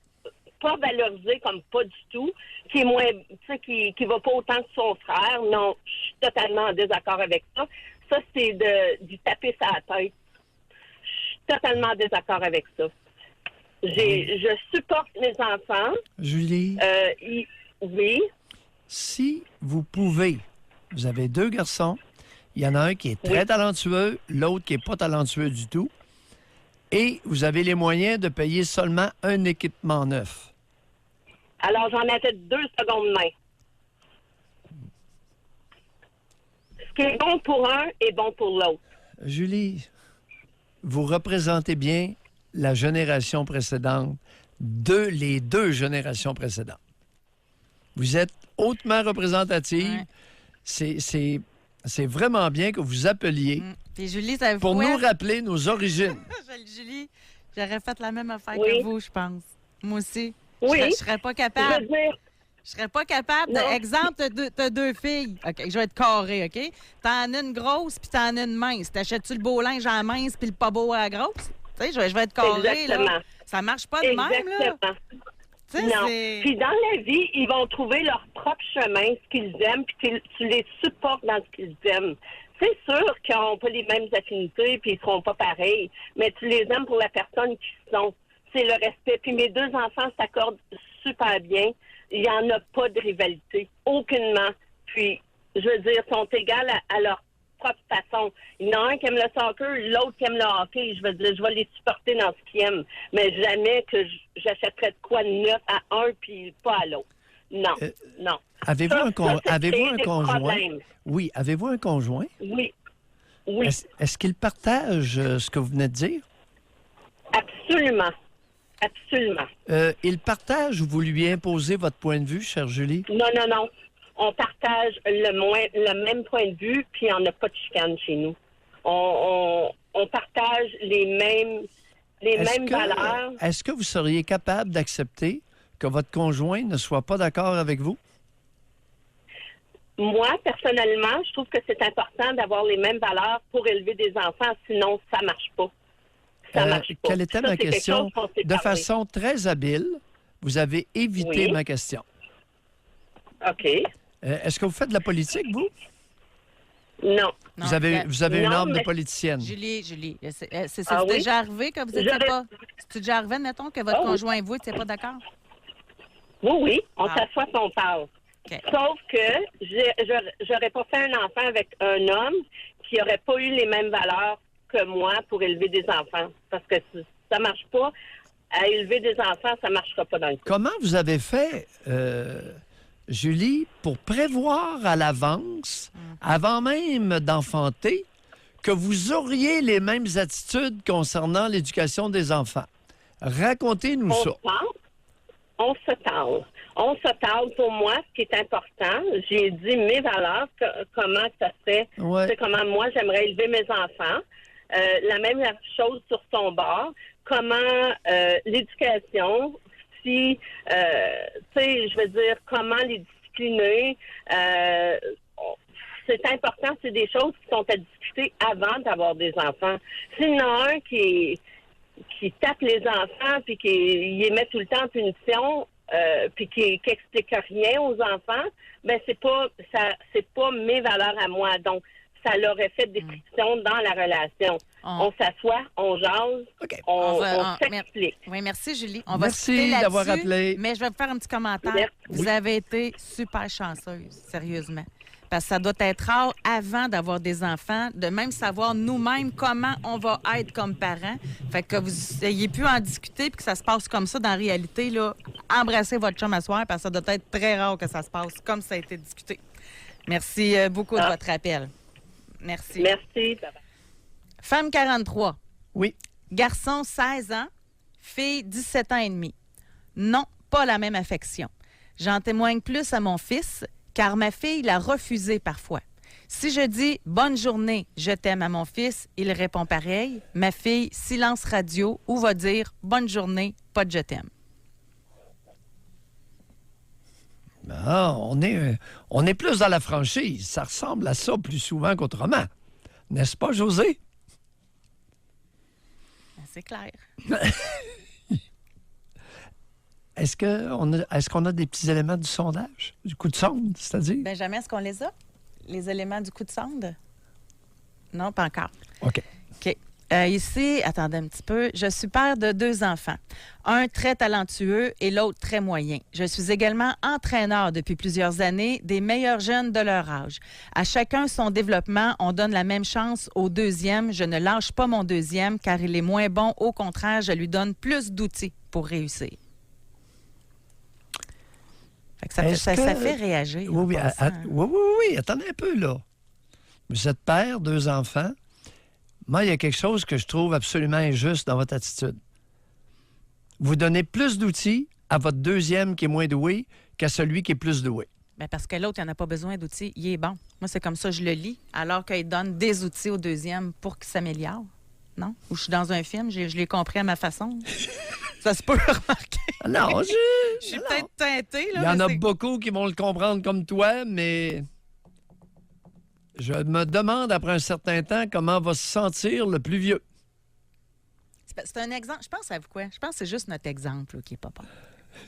pas valorisé comme pas du tout, qui est moins, tu sais, qui va pas autant que son frère. Non, je suis totalement en désaccord avec ça. Ça, c'est d'y taper sa tête. Je suis totalement en désaccord avec ça. Je supporte mes enfants. Julie? Oui. Si vous pouvez, vous avez 2 garçons, il y en a un qui est très talentueux, l'autre qui n'est pas talentueux du tout, et vous avez les moyens de payer seulement un équipement neuf. Alors, j'en achète 2 secondes main. Ce qui est bon pour un est bon pour l'autre. Julie, vous représentez bien la génération précédente, les 2 générations précédentes. Vous êtes hautement représentative. Ouais. C'est vraiment bien que vous appeliez Puis Julie, ça pour nous rappeler nos origines. Julie, j'aurais fait la même affaire que vous, je pense. Moi aussi. Oui. Je serais pas capable. Je serais pas capable. Exemple, t'as 2 filles. OK, je vais être carré, OK? T'en as une grosse puis t'en as une mince. T'achètes-tu le beau linge à la mince puis le pas beau à la grosse? Tu sais, je vais être carré, là. Ça marche pas de même, là. Non. Puis dans la vie, ils vont trouver leur propre chemin, ce qu'ils aiment, puis tu les supportes dans ce qu'ils aiment. C'est sûr qu'ils n'ont pas les mêmes affinités, puis ils ne seront pas pareils, mais tu les aimes pour la personne qu'ils sont. C'est le respect. Puis mes 2 enfants s'accordent super bien. Il n'y en a pas de rivalité, aucunement. Puis, je veux dire, ils sont égales à leur propre façon. Il y en a un qui aime le soccer, l'autre qui aime le hockey. Je veux dire, je vais les supporter dans ce qu'ils aiment. Mais jamais que j'achèterais de quoi de neuf à un puis pas à l'autre. Non, non. Avez-vous un conjoint? Problèmes. Oui. Avez-vous un conjoint? Oui. Oui. Est-ce qu'il partage ce que vous venez de dire? Absolument. Absolument. Il partage ou vous lui imposez votre point de vue, chère Julie? Non, non, non. On partage le même point de vue, puis on n'a pas de chicane chez nous. On partage les mêmes valeurs. Est-ce que vous seriez capable d'accepter que votre conjoint ne soit pas d'accord avec vous? Moi, personnellement, je trouve que c'est important d'avoir les mêmes valeurs pour élever des enfants, sinon ça ne marche pas. Ça marche pas. Quelle était ma question? De façon très habile, vous avez évité ma question. OK. Est-ce que vous faites de la politique, vous? Non. Vous avez une âme de politicienne. Julie, c'est déjà arrivé que vous n'étiez pas... C'est déjà arrivé, mettons, que votre conjoint et vous n'étiez pas d'accord? Oui, on s'assoit et on parle. Okay. Sauf que j'aurais pas fait un enfant avec un homme qui n'aurait pas eu les mêmes valeurs que moi pour élever des enfants. Parce que ça ne marche pas. À élever des enfants, ça ne marchera pas dans le coup. Comment vous avez fait Julie, pour prévoir à l'avance, avant même d'enfanter, que vous auriez les mêmes attitudes concernant l'éducation des enfants. Racontez-nous ça. On se parle. On se parle pour moi, ce qui est important. J'ai dit mes valeurs, comment ça se fait, comment moi j'aimerais élever mes enfants. La même chose sur son bord. Comment l'éducation, si, tu sais, je veux dire, comment les discipliner. C'est important, c'est des choses qui sont à discuter avant d'avoir des enfants. S'il y en a un qui tape les enfants puis qui les met tout le temps en punition puis qui explique rien aux enfants, ben c'est pas mes valeurs à moi. Donc ça leur fait des frictions dans la relation. On s'assoit, on jase, on s'explique. Oui, merci Julie. On va merci d'avoir appelé. Mais je vais vous faire un petit commentaire. Merci. Vous avez été super chanceuse, sérieusement. Parce que ça doit être rare, avant d'avoir des enfants, de même savoir nous-mêmes comment on va être comme parents. Fait que vous ayez pu en discuter puis que ça se passe comme ça dans la réalité, là. Embrassez votre chum à soir parce que ça doit être très rare que ça se passe comme ça a été discuté. Merci beaucoup de votre appel. Merci. Merci. Femme 43. Oui. Garçon 16 ans. Fille 17 ans et demi. Non, pas la même affection. J'en témoigne plus à mon fils, car ma fille l'a refusé parfois. Si je dis « bonne journée, je t'aime » à mon fils, il répond pareil. Ma fille, silence radio ou va dire « bonne journée, pas de je t'aime ». Ah, on est plus dans la franchise. Ça ressemble à ça plus souvent qu'autrement. N'est-ce pas, José? C'est clair. Est-ce qu'on a des petits éléments du sondage? Du coup de sonde, c'est-à-dire? Benjamin, est-ce qu'on les a? Les éléments du coup de sonde? Non, pas encore. OK. OK. Ici, attendez un petit peu. Je suis père de 2 enfants. Un très talentueux et l'autre très moyen. Je suis également entraîneur depuis plusieurs années des meilleurs jeunes de leur âge. À chacun son développement, on donne la même chance au deuxième. Je ne lâche pas mon deuxième car il est moins bon. Au contraire, je lui donne plus d'outils pour réussir. Fait que ça fait réagir. Oui, oui. Attendez un peu, là. Vous êtes père, 2 enfants. Moi, il y a quelque chose que je trouve absolument injuste dans votre attitude. Vous donnez plus d'outils à votre deuxième qui est moins doué qu'à celui qui est plus doué. Bien, parce que l'autre, il n'a pas besoin d'outils. Il est bon. Moi, c'est comme ça que je le lis, alors qu'il donne des outils au deuxième pour qu'il s'améliore. Non? Ou je suis dans un film, je l'ai compris à ma façon. Ça se peut remarquer. Non, je suis peut-être teintée. Il y en a beaucoup qui vont le comprendre comme toi, mais je me demande après un certain temps comment va se sentir le plus vieux. C'est un exemple. Je pense à vous quoi? Je pense que c'est juste notre exemple là, qui est pas bon.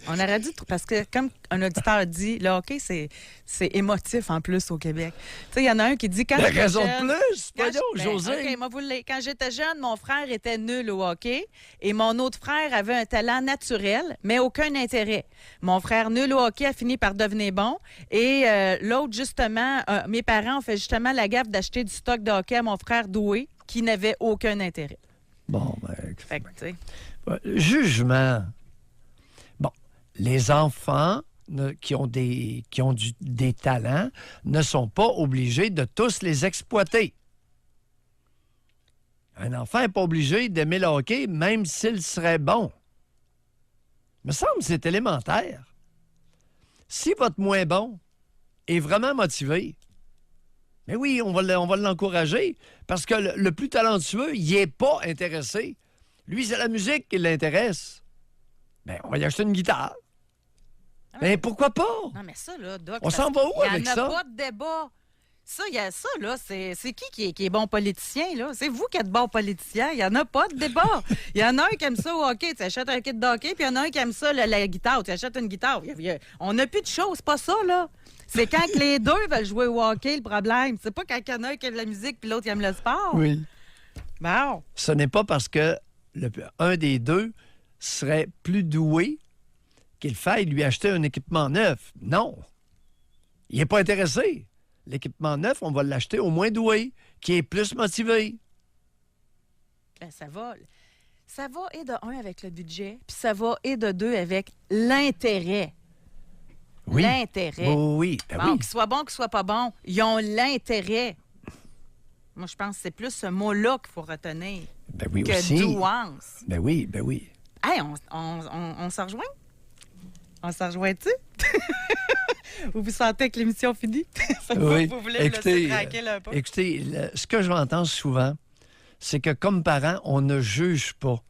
On aurait dû... Parce que, comme un auditeur dit, le hockey, c'est émotif en plus au Québec. Tu sais, il y en a un qui dit... Quand raison de plus! Voyons, José! OK, moi, vous le... Quand j'étais jeune, mon frère était nul au hockey et mon autre frère avait un talent naturel, mais aucun intérêt. Mon frère nul au hockey a fini par devenir bon et l'autre, justement, mes parents ont fait justement la gaffe d'acheter du stock de hockey à mon frère doué qui n'avait aucun intérêt. Bon, ben... Fait que, tu sais... Jugement... Les enfants qui ont des talents ne sont pas obligés de tous les exploiter. Un enfant n'est pas obligé d'aimer le hockey, même s'il serait bon. Il me semble que c'est élémentaire. Si votre moins bon est vraiment motivé, mais oui, on va l'encourager, parce que le plus talentueux, il n'est pas intéressé. Lui, c'est la musique qui l'intéresse. Bien, on va lui acheter une guitare. Mais pourquoi pas? Non, mais ça, là, Doc... On s'en va où avec ça? Il n'y en a pas de débat. Ça, là, c'est qui est bon politicien, là? C'est vous qui êtes bon politicien. Il n'y en a pas de débat. Il y en a un qui aime ça au hockey, tu achètes un kit de hockey, puis il y en a un qui aime ça, la guitare, tu achètes une guitare. On n'a plus de choses, c'est pas ça, là. C'est quand que les deux veulent jouer au hockey, le problème. C'est pas quand il y en a un qui aime la musique, puis l'autre qui aime le sport. Oui. Bon. Ce n'est pas parce que un des deux serait plus doué qu'il faille lui acheter un équipement neuf. Non. Il n'est pas intéressé. L'équipement neuf, on va l'acheter au moins doué, qui est plus motivé. Ben, ça va et de 1 avec le budget, puis ça va et de 2 avec l'intérêt. Oui. L'intérêt. Oui, ben Bon, oui. qu'il soit bon, qu'il soit pas bon, ils ont l'intérêt. Moi, je pense que c'est plus ce mot-là qu'il faut retenir Ben oui que aussi. douance. Ben oui, ben oui. Hey, on s'en rejoint? On s'en rejoint-tu? Ou vous sentez que l'émission finit? Oui. Vous voulez me laisser tranquille un peu? Écoutez, ce que j'entends souvent, c'est que comme parents, on ne juge pas.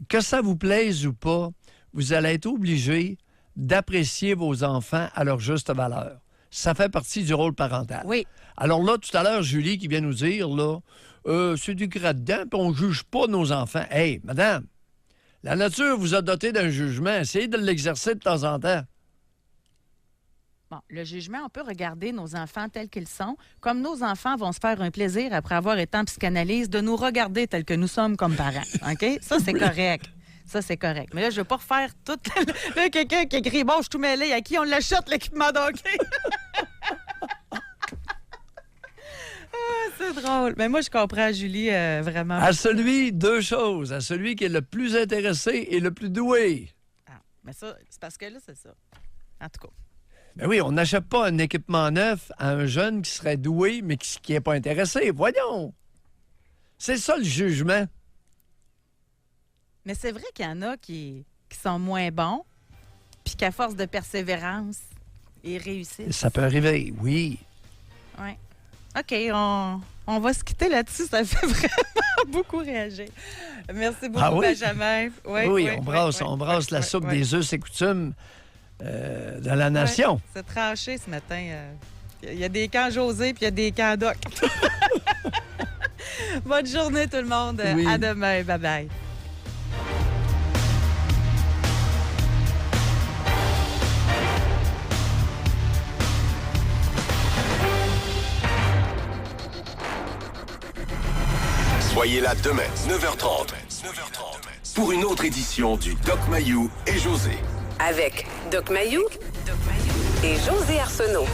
Que ça vous plaise ou pas, vous allez être obligé d'apprécier vos enfants à leur juste valeur. Ça fait partie du rôle parental. Oui. Alors là, tout à l'heure, Julie qui vient nous dire, là, c'est du gras-dedans, puis on ne juge pas nos enfants. Hey, madame, la nature vous a doté d'un jugement. Essayez de l'exercer de temps en temps. Bon, le jugement, on peut regarder nos enfants tels qu'ils sont, comme nos enfants vont se faire un plaisir après avoir été en psychanalyse de nous regarder tels que nous sommes comme parents. OK? Ça, c'est correct. Ça, c'est correct. Mais là, je ne veux pas refaire tout. Là, quelqu'un qui écrit, bon, je suis tout mêlé. À qui on l'achète, l'équipement d'hockey? C'est drôle. Mais moi, je comprends, Julie, vraiment. À celui, deux choses. À celui qui est le plus intéressé et le plus doué. Ah, mais ça, c'est parce que là, c'est ça. En tout cas. Ben oui, on n'achète pas un équipement neuf à un jeune qui serait doué, mais qui n'est pas intéressé. Voyons! C'est ça, le jugement. Mais c'est vrai qu'il y en a qui sont moins bons, puis qu'à force de persévérance, ils réussissent. Ça peut arriver, oui. Oui. OK, on va se quitter là-dessus. Ça fait vraiment beaucoup réagir. Merci beaucoup, Benjamin. Oui, on brasse la soupe des us et coutumes dans la nation. C'est tranché ce matin. Il y a des camps José puis il y a des camps Doc. Bonne journée tout le monde. Oui. À demain. Bye-bye. Soyez là demain, 9h30, pour une autre édition du Doc Mayou et José. Avec Doc Mayou et José Arsenault.